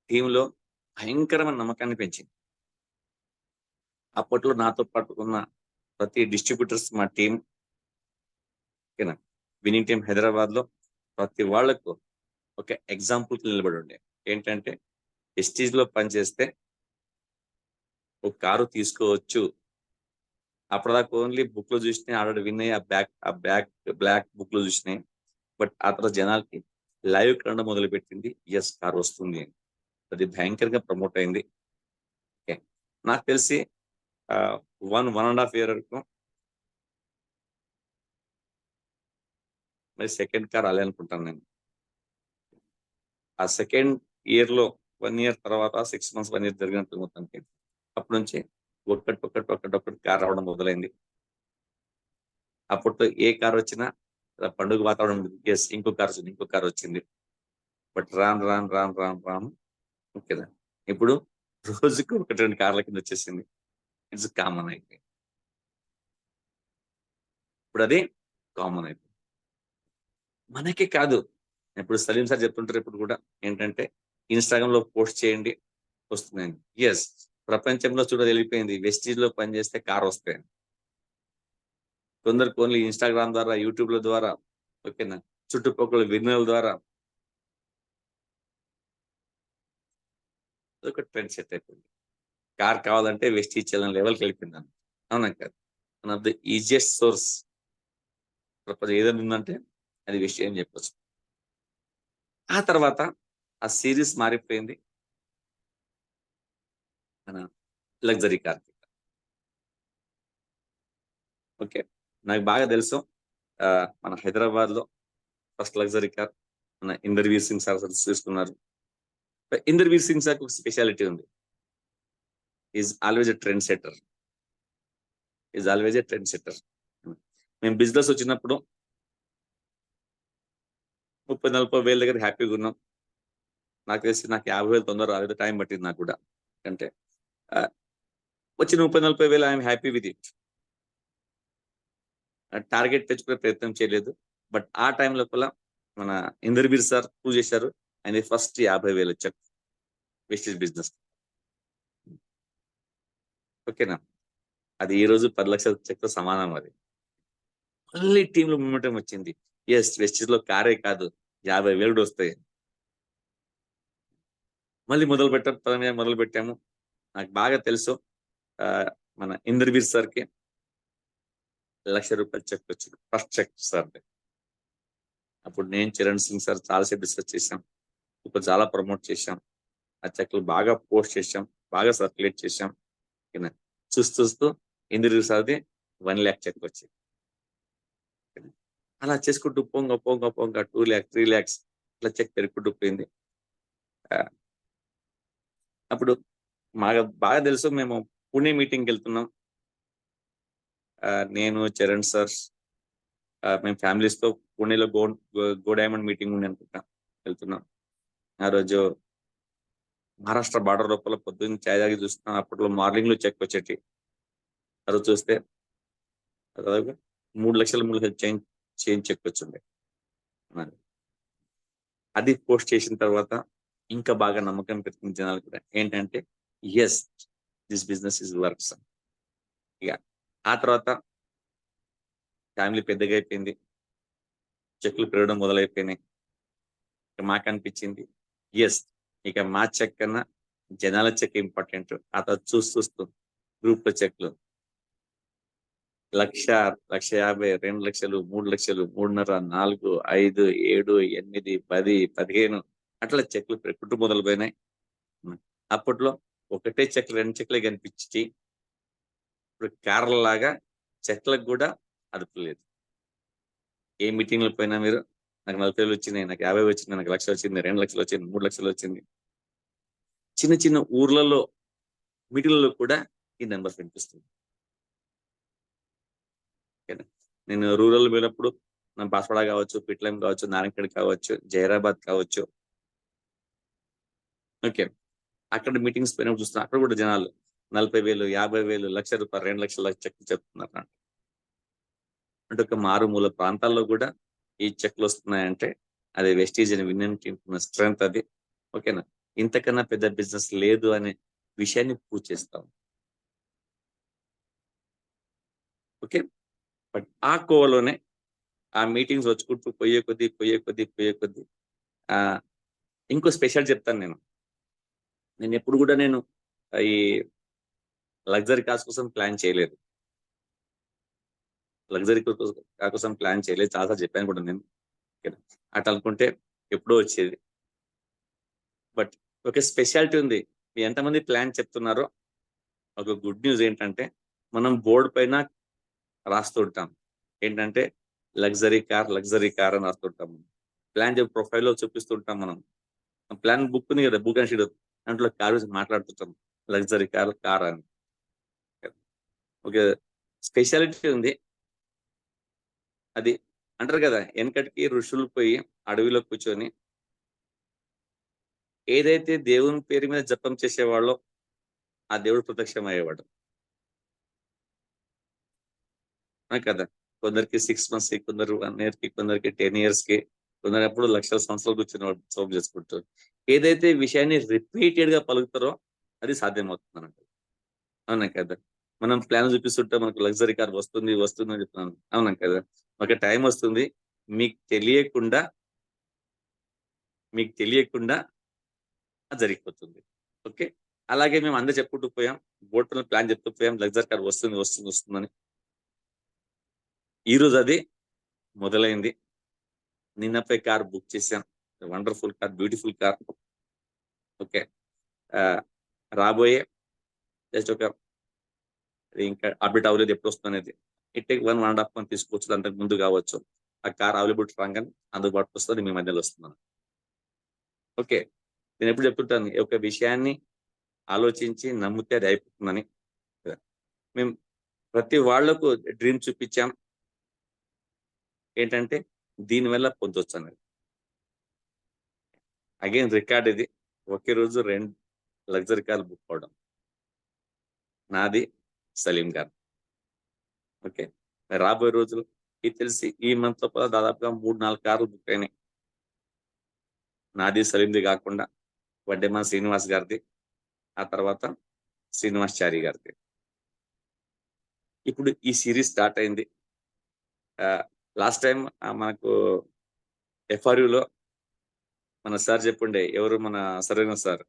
టీంలో భయంకరమైన నమ్మకాన్ని పెంచింది. అప్పట్లో నాతో పాటు ఉన్న ప్రతి డిస్ట్రిబ్యూటర్స్ మా టీం, ఓకేనా, విన్నింగ్ టీం హైదరాబాద్ లో ప్రతి వాళ్లకు ఒక ఎగ్జాంపుల్ నిలబడి ఉండే. ఏంటంటే వెస్టీజ్ లో పనిచేస్తే ఒక కారు తీసుకోవచ్చు. అప్పటిదాకా ఓన్లీ బుక్ లో చూసినాయి, ఆల్రెడీ విన్ అయ్యి ఆ బ్లాక్ బుక్ లో చూసినాయి. బట్ ఆ తర్వాత జనాలకి లైవ్ కనడం మొదలు పెట్టింది, ఎస్ కార్ వస్తుంది అని. అది భయంకరంగా ప్రమోట్ అయింది. ఓకే, నాకు తెలిసి 1.5 year వరకు మరి సెకండ్ కార్ రాలే అనుకుంటాను నేను. ఆ సెకండ్ ఇయర్ లో 1 year తర్వాత 6 months 1 year జరిగినట్టు మొత్తానికి అప్పటి నుంచి ఒక్కటి కార్ రావడం మొదలైంది. అప్పట్లో ఏ కార్ వచ్చినా పండుగ వాతావరణం, ఎస్ ఇంకో కార్ వచ్చింది. బట్ రాను ఓకేనా, ఇప్పుడు రోజుకు 1-2 కార్ల కింద వచ్చేసింది. ఇట్స్ కామన్ అయిపోయింది. ఇప్పుడు అది కామన్ అయిపోయింది. మనకే కాదు, ఇప్పుడు సలీం సార్ చెప్తుంటారు ఇప్పుడు కూడా, ఏంటంటే ఇన్స్టాగ్రామ్ లో పోస్ట్ చేయండి వస్తుందండి. ఎస్, ప్రపంచంలో వెళ్ళిపోయింది, వెస్టీజ్ లో పనిచేస్తే కార్ వస్తాయని. కొందరికి ఓన్లీ ఇన్స్టాగ్రామ్ ద్వారా, యూట్యూబ్ల ద్వారా, ఓకేనా, చుట్టుపక్కల విన్నల ద్వారా ఒక ట్రెండ్ సెట్ అయిపోయింది. కార్ కావాలంటే వెస్టీజ్ చెల్లెని లెవెల్కి వెళ్ళిపోయింది. అవునా కాదు? One of the easiest source ప్రపంచం ఏదైనా ఉందంటే అది వెస్టీజ్ అని చెప్పొచ్చు. ఆ తర్వాత ఆ సిరీస్ మారిపోయింది, మన లగ్జరీ కార్. ఓకే, నాకు బాగా తెలుసు, మన హైదరాబాద్ లో ఫస్ట్ లగ్జరీ కార్ మన ఇందర్వీర్ సింగ్ సార్ తీసుకున్నారు. ఇందర్వీర్ సింగ్ సార్ ఒక స్పెషాలిటీ ఉంది, is always a trend setter. మేము బిజినెస్ వచ్చినప్పుడు 30-40 వేల దగ్గర హ్యాపీగా ఉన్నాం. నాకు తెలిసి నాకు 50,000 తొందర రాలేదు, టైం పట్టింది నాకు కూడా. అంటే వచ్చిన 30-40 వేలు I'm happy with it. Target తెచ్చుకునే ప్రయత్నం చేయలేదు. బట్ ఆ టైం లోపల మన ఇందర్వీర్ సార్ ప్రూవ్ చేశారు. ఆయన ఫస్ట్ 50,000 చెక్ వెస్టీజ్ బిజినెస్. ఓకేనా, అది ఈ రోజు 10 లక్షల చెక్ తో సమానం. అది మళ్ళీ టీంలో మూమెంటం వచ్చింది. ఎస్, వెస్టీజ్ లో కారే కాదు 50,000 కూడా వస్తాయి. మళ్ళీ మొదలు పెట్టాము. నాకు బాగా తెలుసు, మన ఇందర్వీర్ సార్ కి ₹1,00,000 చెక్ వచ్చింది, ఫస్ట్ చెక్ సార్. అప్పుడు నేను చరణ్ సింగ్ సార్ చాలాసేపు డిస్కస్ చేశాం, ఇప్పుడు చాలా ప్రమోట్ చేశాం, ఆ చెక్లు బాగా పోస్ట్ చేశాం, బాగా సర్క్యులేట్ చేశాం. చూస్తూ ఇందర్వీర్ సార్ది 1 lakh చెక్ వచ్చింది. అలా చేసుకుంటూ పొంగ పొంగ పొంగ 2 lakhs 3 lakhs ఇట్లా చెక్ పెరుగుకుంటూ పోయింది. అప్పుడు మాకు బాగా తెలుసు, మేము పుణే మీటింగ్కి వెళ్తున్నాం. నేను చరణ్ సార్ మేము ఫ్యామిలీస్ తో పుణేలో గో డైమండ్ మీటింగ్ ఉంది అనుకుంటా, వెళ్తున్నాం. ఆ రోజు మహారాష్ట్ర బార్డర్ లోపల పొద్దున్న చాయ్ తాగి చూస్తున్నాం. అప్పట్లో మార్నింగ్ లో చెక్ వచ్చేటి. ఆ రోజు చూస్తే దాదాపు 3 లక్షలు చేంజ్ చెక్ వచ్చింది. అది పోస్ట్ చేసిన తర్వాత ఇంకా బాగా నమ్మకం పెరిగింది జనాలు కూడా. ఏంటంటే yes, this business is works. ఇక ఆ తర్వాత ఫ్యామిలీ పెద్దగా అయిపోయింది, చెక్లు పెరగడం మొదలైపోయినాయి. మాకు అనిపించింది ఎస్, ఇక మా చెక్ కన్నా జనాల చెక్ ఇంపార్టెంట్. ఆ తర్వాత చూస్తూ గ్రూప్ లో చెక్లు 1,00,000, 1,50,000, 2 లక్షలు, 3 లక్షలు, 3.5, 4, 5, 7, 8, 10, 15 అట్లా చెక్లు పెట్టుకుంటూ మొదలుపోయినాయి. అప్పట్లో ఒకటే చెక్ 2 చెక్లే కనిపించి ఇప్పుడు కార్ల లాగా చెక్లకు కూడా అదుపు లేదు. ఏ మీటింగ్ లో పోయినా మీరు నాకు 40,000 వచ్చినాయి, నాకు 50 వచ్చింది, నాకు 1,00,000 వచ్చింది, 2 లక్షలు వచ్చింది, 3 లక్షలు వచ్చింది. చిన్న చిన్న ఊర్లలో మీటింగ్లలో కూడా ఈ నెంబర్ వినిపిస్తుంది. నేను రూరల్ పోయినప్పుడు నా బాస్వాడ కావచ్చు, పిట్లం కావచ్చు, నారాయణఖేడ్ కావచ్చు, జైరాబాద్ కావచ్చు, ఓకే, అక్కడ మీటింగ్స్ పోయినప్పుడు చూస్తున్నా. అక్కడ కూడా జనాలు 40,000, 50,000, 1,00,000 రూపాయలు, 2 లక్షల చెక్ చెప్తున్నారు. అంటే ఒక మారుమూల ప్రాంతాల్లో కూడా ఈ చెక్లు వస్తున్నాయంటే అది వెస్టీజ్ అని విన్న స్ట్రెంత్ అది. ఓకేనా, ఇంతకన్నా పెద్ద బిజినెస్ లేదు అనే విషయాన్ని ప్రూవ్ చేస్తాం. ఓకే, బట్ ఆ కోవలోనే ఆ మీటింగ్స్ వచ్చుకుంటూ పోయే కొద్దీ ఆ ఇంకో స్పెషల్ చెప్తాను. నేను ఎప్పుడు కూడా ఈ లగ్జరీ కార్స్ కోసం ప్లాన్ చేయలేదు. లగ్జరీ కార్ కోసం ప్లాన్ చేయలేదు, చాలా చెప్పాను కూడా నేను. అట్లా అనుకుంటే ఎప్పుడో వచ్చేది. బట్ ఒక స్పెషాలిటీ ఉంది. మీరు ఎంతమంది ప్లాన్ చెప్తున్నారో ఒక గుడ్ న్యూస్ ఏంటంటే మనం బోర్డు పైన రాస్తుంటాం ఏంటంటే లగ్జరీ కార్ అని రాస్తుంటాం. ప్లాన్ ప్రొఫైల్లో చూపిస్తుంటాం. మనం ప్లాన్ బుక్ ఉంది కదా, బుక్ అండ్ షీట్, దాంట్లో కార్ మాట్లాడుతుంటాం లగ్జరీ కార్ అని. ఒక స్పెషాలిటీ ఉంది. అది అంటారు కదా, వెనకటికి ఋషులు పోయి అడవిలో కూర్చొని ఏదైతే దేవుని పేరు మీద జపం చేసేవాళ్ళో ఆ దేవుడు ప్రత్యక్షం అయ్యేవాడు కదా. కొందరికి 6 months కి, కొందరు 1 year కి, కొందరికి 10 years కి, కొందరు ఎప్పుడు లక్షల సంవత్సరాలు కూర్చొని జపం చేసుకుంటారు. ఏదైతే విషయాన్ని రిపీటెడ్ గా పలుకుతారో అది సాధ్యమవుతుంది అన్నట్టు. అవునా కదా. మనం ప్లాన్ చూపిస్తుంటే మనకు లగ్జరీ కార్ వస్తుంది అని చెప్తున్నాను. అవునా కదా. ఒక టైం వస్తుంది మీకు తెలియకుండా జరిగిపోతుంది. ఓకే, అలాగే మేము అందరూ చెప్పుకుంటూ పోయాం, బోట్ ప్లాన్ చెప్తూ పోయాం, లగ్జరీ కార్ వస్తుందని. ఈ రోజు అది మొదలైంది. నిన్నపై కార్ బుక్ చేశాం. Wonderful car, beautiful car. Okay, రాబోయే జస్ట్ ఒక ఇంకా అప్డేట్ అవ్వలేదు ఎప్పుడు వస్తుంది అనేది. ఇట్ టేక్ 1.5 months తీసుకోవచ్చు, అంతకు ముందు కావచ్చు. ఆ కార్ అవైలబిలిటీ రాగానే అందుబాటులో వస్తుంది, మీ మధ్యలో వస్తున్నాను. ఓకే, నేను ఎప్పుడు చెప్తుంటాను, ఒక విషయాన్ని ఆలోచించి నమ్మితే అది అయిపోతుందని. మేము ప్రతి వాళ్లకు డ్రీమ్ చూపించాం ఏంటంటే దీనివల్ల పొందొచ్చు అనేది. అగైన్ రికార్డ్ ఇది, ఒకే రోజు 2 లగ్జరీ కార్లు బుక్ అవడం. నాది, సలీం గారు. ఓకే, రాబోయే రోజులు ఇది తెలిసి ఈ మంత్ లోపల దాదాపుగా 3-4 కార్లు బుక్ అయినాయి. నాది, సలీంది కాకుండా వడ్డేమాన్ శ్రీనివాస్ గారిది, ఆ తర్వాత శ్రీనివాస్ చారి గారిది. ఇప్పుడు ఈ సిరీస్ స్టార్ట్ అయింది. లాస్ట్ టైం మనకు FRUలో మన సార్ చెప్పుండే, ఎవరు మన సరైన సార్,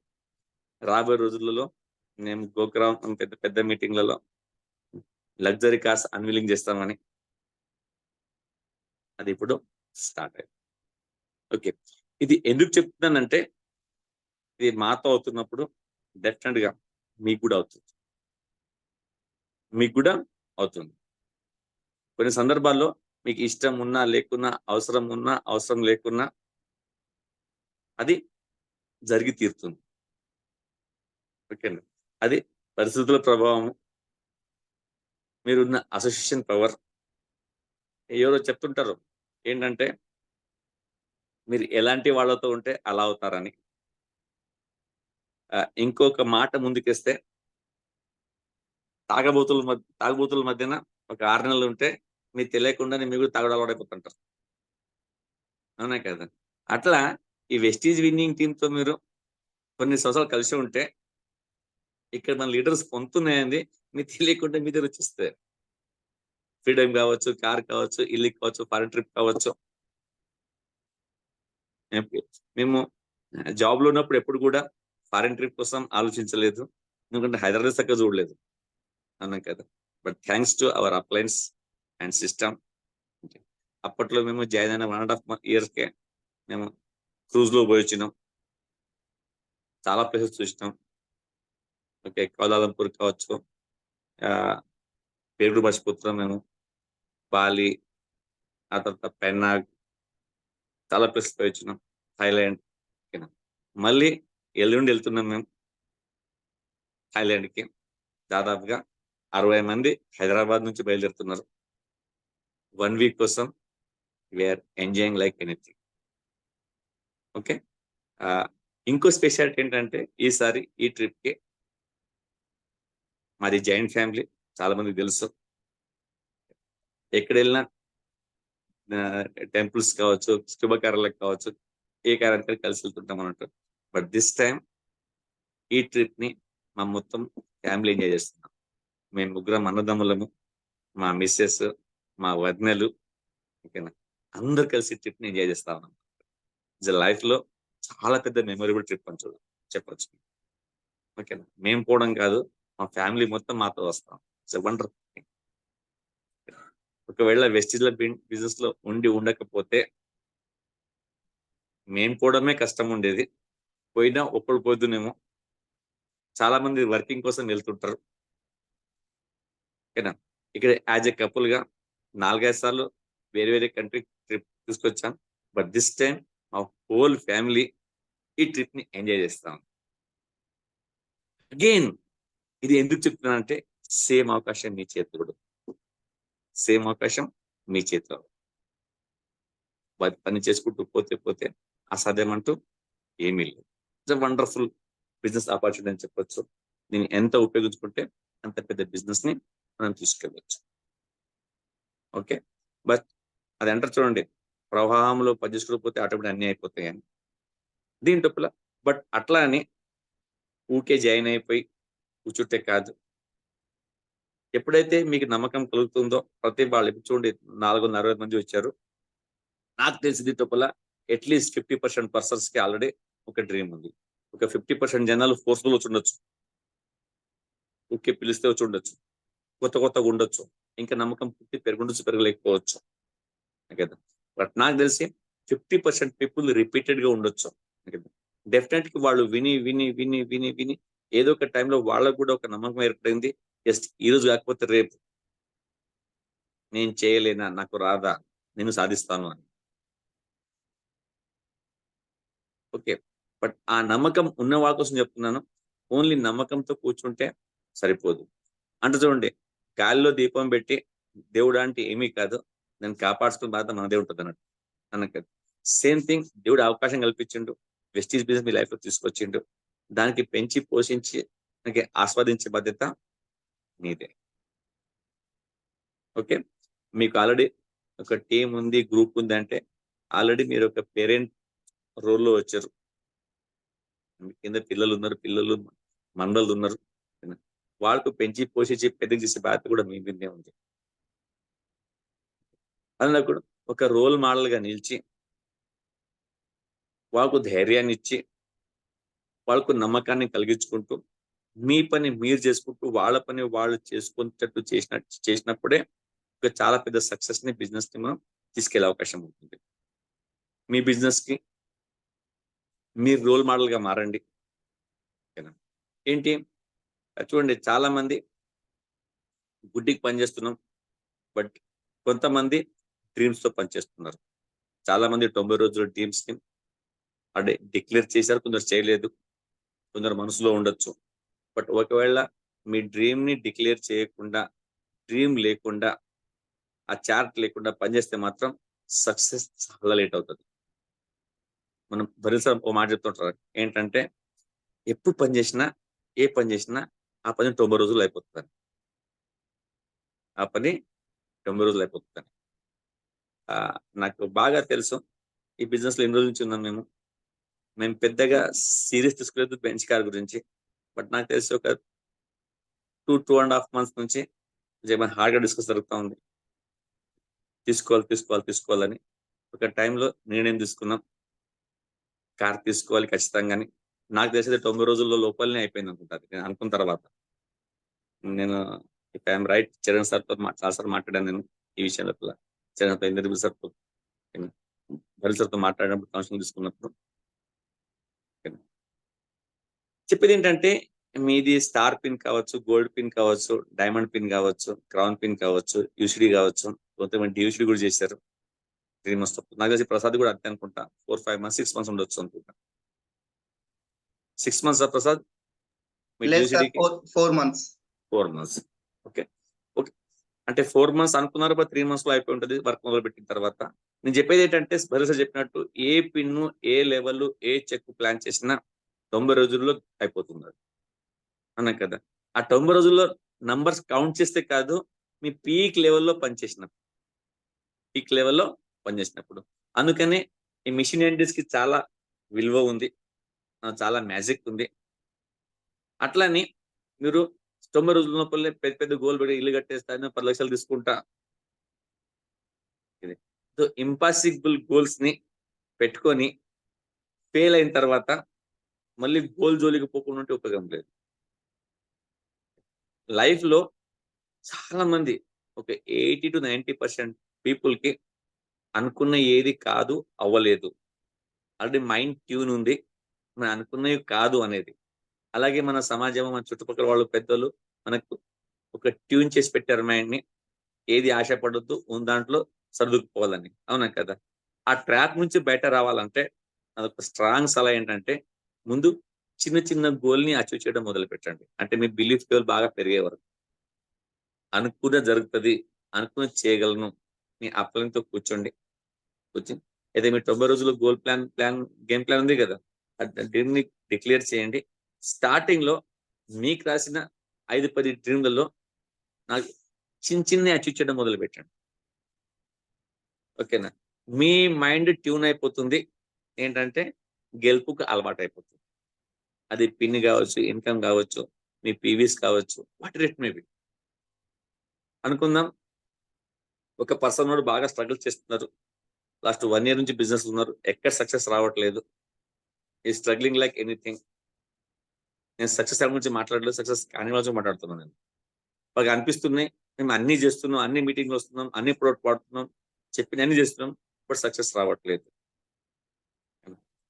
రాబోయే రోజులలో మేము గోకురాం పెద్ద పెద్ద మీటింగ్లలో లగ్జరీ కార్స్ అన్వీలింగ్ చేస్తామని. అది ఇప్పుడు స్టార్ట్ అయింది. ఓకే, ఇది ఎందుకు చెప్తున్నానంటే ఇది మాతో అవుతున్నప్పుడు డెఫినెట్ గా మీకు కూడా అవుతుంది. కొన్ని సందర్భాల్లో మీకు ఇష్టం ఉన్నా లేకున్నా, అవసరం ఉన్నా అవసరం లేకున్నా అది జరిగి తీరుతుంది. ఓకేనా? అది పరిస్థితుల ప్రభావం, మీరున్న అసోసియేషన్ పవర్. ఎవరో చెప్తుంటారు ఏంటంటే, మీరు ఎలాంటి వాళ్ళతో ఉంటే అలా అవుతారని. ఇంకొక మాట ముందుకేస్తే, తాగుబోతుల మధ్యన ఒక 6 నెలలు ఉంటే మీకు తెలియకుండానే మీరు కూడా తాగుడు అలవాటైపోతుంటారు. అవునా కదా? అట్లా ఈ వెస్టీజ్ విన్నింగ్ టీమ్‌తో మీరు కొన్ని సంవత్సరాలు కలిసి ఉంటే, ఇక్కడ మన లీడర్స్ పొందుతున్నాయండి మీకు తెలియకుండా మీ దగ్గరొచ్చేస్తాయి. ఫ్రీడమ్ కావచ్చు, కార్ కావచ్చు, ఇల్లు కావచ్చు, ఫారెన్ ట్రిప్ కావచ్చు. ఓకే. మేము జాబ్‌లో ఉన్నప్పుడు ఎప్పుడు కూడా ఫారెన్ ట్రిప్ కోసం ఆలోచించలేదు. ఎందుకంటే హైదరాబాద్ చక్కగా చూడలేదు. అవునా కదా? But thanks to our appliance and system. అప్పట్లో మేము జాయిన్ అయిన 1 ½ ఇయర్స్‌కే మేము క్రూజ్‌లో పోయొచ్చినాం. చాలా ప్లేసెస్ చూసినాం. ఓకే. కౌలాలంపూర్ కావచ్చు, ఆహ్, పేరు కూడా మర్చిపోతున్నాం మేము. బాలి, ఆ తర్వాత పెన్నాగ్, చాలా ప్లేసెస్ పోయొచ్చినాం. థాయిలాండ్. ఓకేనా? మళ్ళీ ఎల్లుండి ఎళ్తున్నాం మేము థాయిలాండ్‌కి. దాదాపుగా 60 మంది హైదరాబాద్ నుంచి బయలుదేరుతున్నారు. 1 వీక్ కోసం we are enjoying like anything. Okay. Ah, ఇంకో స్పెషాలిటీ ఏంటంటే ఈసారి ఈ ట్రిప్‌కి మాది జాయింట్ ఫ్యామిలీ. చాలా మందికి తెలుసు. ఎక్కడెళ్ళినా టెంపుల్స్ కావచ్చు, శుభకార్యాలకు కావచ్చు, ఏ కార్యానికైనా కలిసి వెళ్తుంటాం అన్నట్టు. బట్ దిస్ టైమ్ ఈ ట్రిప్‌ని మా మొత్తం ఫ్యామిలీ ఎంజాయ్ చేస్తున్నాం. మేము ముగ్గురం అన్నదమ్ములము, మా మిసెస్, మా వదినలు. ఓకేనా? అందరూ కలిసి ట్రిప్‌ని ఎంజాయ్ చేస్తా ఉన్నాం. లైఫ్‌లో చాలా పెద్ద మెమరబుల్ ట్రిప్ అని చెప్పొచ్చు. ఓకేనా? మేము పోవడం కాదు, మా ఫ్యామిలీ మొత్తం మాతో వస్తాం. It's a wonderful thing. ఒకవేళ వెస్టిజ్‌ల బిజినెస్‌లో ఉండకపోతే మేము పోవడమే కష్టం ఉండేది. పోయినా ఒక్కడు పోదునేమో. చాలా మంది వర్కింగ్ కోసం వెళ్తుంటారు. ఓకేనా? ఇక్కడ యాస్ ఎ కపుల్‌గా 4, 5 సార్లు వేరే వేరే కంట్రీ ట్రిప్ తీసుకొచ్చాం. బట్ దిస్ టైమ్ మా హోల్ ఫ్యామిలీ ఈ ట్రిప్‌ని ఎంజాయ్ చేస్తాం. అగైన్ ఇది ఎందుకు చెప్తున్నానంటే, సేమ్ అవకాశం మీ చేతిలో. సేమ్ అవకాశం మీ చేతిలో. పని చేసుకుంటూ పోతే అసాధ్యం అంటూ ఏమీ లేదు. It's a wonderful business opportunity అని చెప్పొచ్చు. దీన్ని ఎంత ఉపయోగించుకుంటే అంత పెద్ద బిజినెస్‌ని మనం తీసుకెళ్ళొచ్చు. ఓకే. బట్ అది అంటారు చూడండి, ప్రవాహంలో పట్టించుకోకపోతే ఆటోమేటిక్ అన్నీ అయిపోతాయని. దీని లోపల బట్ అట్లా అని ఊకే జాయిన్ అయిపోయి కూర్చుంటే కాదు. ఎప్పుడైతే మీకు నమ్మకం కలుగుతుందో, ప్రతి వాళ్ళు ఇప్పుడు చూడండి 460 మంది వచ్చారు. నాకు తెలిసి దీంట్లో అట్‌లీస్ట్ 50% పర్సన్స్‌కి ఆల్రెడీ ఒక డ్రీమ్ ఉంది. ఒక 50% జనాలు ఫోర్స్‌ఫుల్ వచ్చుండొచ్చు. ఊకే పిలిస్తే వచ్చుండొచ్చు. కొత్తగా ఉండొచ్చు. ఇంకా నమ్మకం పుట్టి పెరుగుండొచ్చు, పెరగలేకపోవచ్చు. కదా! బట్ నాకు తెలిసి 50% పీపుల్ రిపీటెడ్‌గా ఉండొచ్చు. కదా! డెఫినెట్‌గా వాళ్ళు విని ఏదో ఒక టైంలో వాళ్ళకి కూడా ఒక నమ్మకం ఏర్పడింది. జస్ట్ ఈరోజు కాకపోతే రేపు నేను చేయలేనా? నాకు రాదా? నేను సాధిస్తాను అని. ఓకే. బట్ ఆ నమ్మకం ఉన్న వాళ్ళ కోసం చెప్తున్నాను. ఓన్లీ నమ్మకంతో కూర్చుంటే సరిపోదు. అంటే చూడండి, గాలిలో దీపం పెట్టి దేవుడా అంటే ఏమీ కాదు. దాన్ని కాపాడుకునే బాధ్యత మనదే ఉంటదన్నట్టు. అన్నట్టు. సేమ్ థింగ్ దేవుడు అవకాశం కల్పించిండు. వెస్టీజ్ బిజినెస్ మీ లైఫ్‌లో తీసుకొచ్చిండు. దానికి పెంచి, పోషించి దానికి ఆస్వాదించే బాధ్యత నీదే. ఓకే. మీకు ఆల్రెడీ ఒక టీమ్ ఉంది, గ్రూప్ ఉందంటే ఆల్రెడీ మీరు ఒక పేరెంట్ రోల్‌లో వచ్చారు. మీ కింద పిల్లలున్నారు. మనవళ్ళున్నారు. వాళ్ళకు పెంచి, పోషించి పెద్దగా చేసే బాధ్యత కూడా మీ మీదనే ఉంది. అన్నప్పుడు ఒక రోల్ మోడల్‌గా నిలిచి, వాళ్ళకు ధైర్యాన్నిచ్చి, వాళ్ళకు నమ్మకాన్ని కలిగించుకుంటూ, మీ పని మీరు చేసుకుంటూ, వాళ్ళ పని వాళ్ళు చేసుకునేటట్టు చేసినప్పుడే ఒక చాలా పెద్ద బిజినెస్‌ని మనం తీసుకెళ్ళే అవకాశం ఉంటుంది. మీ బిజినెస్‌కి మీరు రోల్ మోడల్‌గా మారండి. ఓకేనా? ఏంటి చూడండి, చాలా మంది గుడ్డికి పని చేస్తున్నాం. బట్ కొంతమంది డ్రీమ్స్ తో పనిచేస్తున్నారు. చాలా మంది 90 రోజుల డ్రీమ్స్ ని అంటే డిక్లేర్ చేశారు, కొందరు చేయలేదు, కొందరు మనసులో ఉండొచ్చు. బట్ ఒకవేళ మీ డ్రీమ్ ని డిక్లేర్ చేయకుండా, డ్రీమ్ లేకుండా, ఆ చార్ట్ లేకుండా పనిచేస్తే మాత్రం సక్సెస్ చాలా లేట్ అవుతుంది. మనం భరిస ఓ మాట చెప్తుంటారు ఏంటంటే, ఎప్పుడు పని చేసినా, ఏ పని చేసినా ఆ పని 90 రోజుల్లో అయిపోతుందని. ఆ పని 90 రోజులు అయిపోతుందని. నాకు బాగా తెలుసు. ఈ బిజినెస్ లో ఎన్ని రోజుల నుంచి ఉన్నాం మేము. మేము పెద్దగా సీరియస్ తీసుకోలేదు బెంచ్ కార్ గురించి. బట్ నాకు తెలిసి ఒక 2.5 మంత్స్ నుంచి హార్డ్‌గా డిస్కస్ జరుగుతా ఉంది. తీసుకోవాలని. ఒక టైంలో నిర్ణయం తీసుకున్నాం. కార్ తీసుకోవాలి ఖచ్చితంగాని. నాకు తెలిసి 90 రోజుల్లో లోపలనే అయిపోయింది అనుకుంటా అది. నేను అనుకున్న తర్వాత. నేను if I am right Charan సార్‌తో చాలా సార్లు మాట్లాడాను నేను ఈ విషయం లోపల. చరణ్‌తో, ఇంద్రజిత్ సార్‌తో, భరత్ సార్‌తో మాట్లాడినప్పుడు కౌన్సిలింగ్ తీసుకున్నప్పుడు. చెప్పేదేంటంటే మీది స్టార్ పిన్ కావచ్చు, గోల్డ్ పిన్ కావచ్చు, డైమండ్ పిన్ కావచ్చు, క్రౌన్ పిన్ కావచ్చు, యూసీడీ కావచ్చు. కొంతమంది యూసీడీ కూడా చేశారు 3 మంత్స్. నాకు తెలిసి ప్రసాద్ కూడా అంతే అనుకుంటా. 4, 5 మంత్స్, 6 మంత్స్ ఉండొచ్చు అనుకుంటా. 6 మంత్స్ ప్రసాద్ మీ
లేదు సార్,
యూసీడీకి?
4 మంత్స్.
4 మంత్స్. ఓకే. ఓకే. అంటే 4 మంత్స్ అనుకున్నారు, బట్ 3 మంత్స్ లో అయిపోయి ఉంటుంది వర్క్ మొదలు పెట్టిన తర్వాత. నేను చెప్పేది ఏంటంటే భరోసా చెప్పినట్టు ఏ పిన్ను, ఏ లెవెల్, ఏ చెక్ ప్లాన్ చేసినా 90 రోజుల్లో అయిపోతుంది అది. అన్నా కదా. ఆ 90 రోజుల్లో నంబర్స్ కౌంట్ చేస్తే కాదు, మీ పీక్ లెవెల్‌లో పనిచేసినప్పుడు. పీక్ లెవెల్‌లో పనిచేసినప్పుడు. అందుకనే ఈ మిషన్ ఎంట్రీస్‌కి చాలా విలువ ఉంది. చాలా మ్యాజిక్ ఉంది. అట్లని మీరు 90 రోజుల లోపలే పెద్ద పెద్ద గోల్ పెట్టి ఇల్లు కట్టేస్తాను, 10 లక్షలు తీసుకుంటా. ఇది. సో, ఇంపాసిబుల్ గోల్స్‌ని పెట్టుకొని ఫెయిల్ అయిన తర్వాత మళ్ళీ గోల్ జోలికి పోకుండా ఉంటే ఉపయోగం లేదు. లైఫ్‌లో చాలా మంది ఒక 80-90% పీపుల్‌కి అనుకున్న ఏది కాదు, అవ్వలేదు. ఆల్రెడీ మైండ్ ట్యూన్ ఉంది. మనం అనుకున్నవి కాదు అనేది. అలాగే మన సమాజం, మన చుట్టుపక్కల వాళ్ళు పెద్దలు మనకు ఒక ట్యూన్ చేసి పెట్టారు మైండ్‌ని. ఏది ఆశపడొద్దు, ఉన్న దాంట్లో సర్దుకుపోవాలని. అవునా కదా? ఆ ట్రాప్ నుంచి బయట రావాలంటే అదొక స్ట్రాంగ్ సలహా ఏంటంటే, ముందు చిన్న చిన్న గోల్‌ని అచీవ్ చేయడం మొదలుపెట్టండి. అంటే మీ బిలీఫ్ లెవెల్ బాగా పెరిగే వరకు. అనుకున్నది జరుగుతది. అనుకున్నది చేయగలను. మీ ఆ ప్లాన్‌తో కూర్చోండి. కూర్చొని అయితే మీ 90 రోజులు గోల్ గేమ్ ప్లాన్ ఉంది కదా! దీన్ని డిక్లేర్ చేయండి. స్టార్టింగ్‌లో మీకు రాసిన 5, 10 డ్రీమ్‌లలో నాకు చిన్నయి అచీవ్ చేయడం మొదలుపెట్టండి. ఓకేనా? మీ మైండ్ ట్యూన్ అయిపోతుంది. ఏంటంటే గెలుపుకి అలవాటయిపోతుంది. అది పిన్ గావచ్చు, ఇన్‌కమ్ గావచ్చు, మీ పీవీస్ కావచ్చు. What ever it may be. అనుకుందాం ఒక పర్సన్ ఉన్నాడు, బాగా స్ట్రగుల్ చేస్తున్నారు. లాస్ట్ 1 ఇయర్ నుంచి బిజినెస్‌లో ఉన్నారు. ఎక్కడ సక్సెస్ రావట్లేదు. ఈ స్ట్రగ్లింగ్ లైక్ ఎనీథింగ్. నేను సక్సెస్ అవ్వడం గురించి మాట్లాడలేదు. సక్సెస్ కాని వాళ్ళ గురించి మాట్లాడుతున్నాను నేను. వాళ్ళకి అనిపిస్తున్నాయి. మేము అన్నీ చేస్తున్నాం, అన్ని మీటింగ్‌లు వస్తున్నాం, అన్ని ప్రొడక్ట్ వాడుతున్నాం, చెప్పినన్ని చేస్తున్నాం. బట్ సక్సెస్ రావట్లేదు.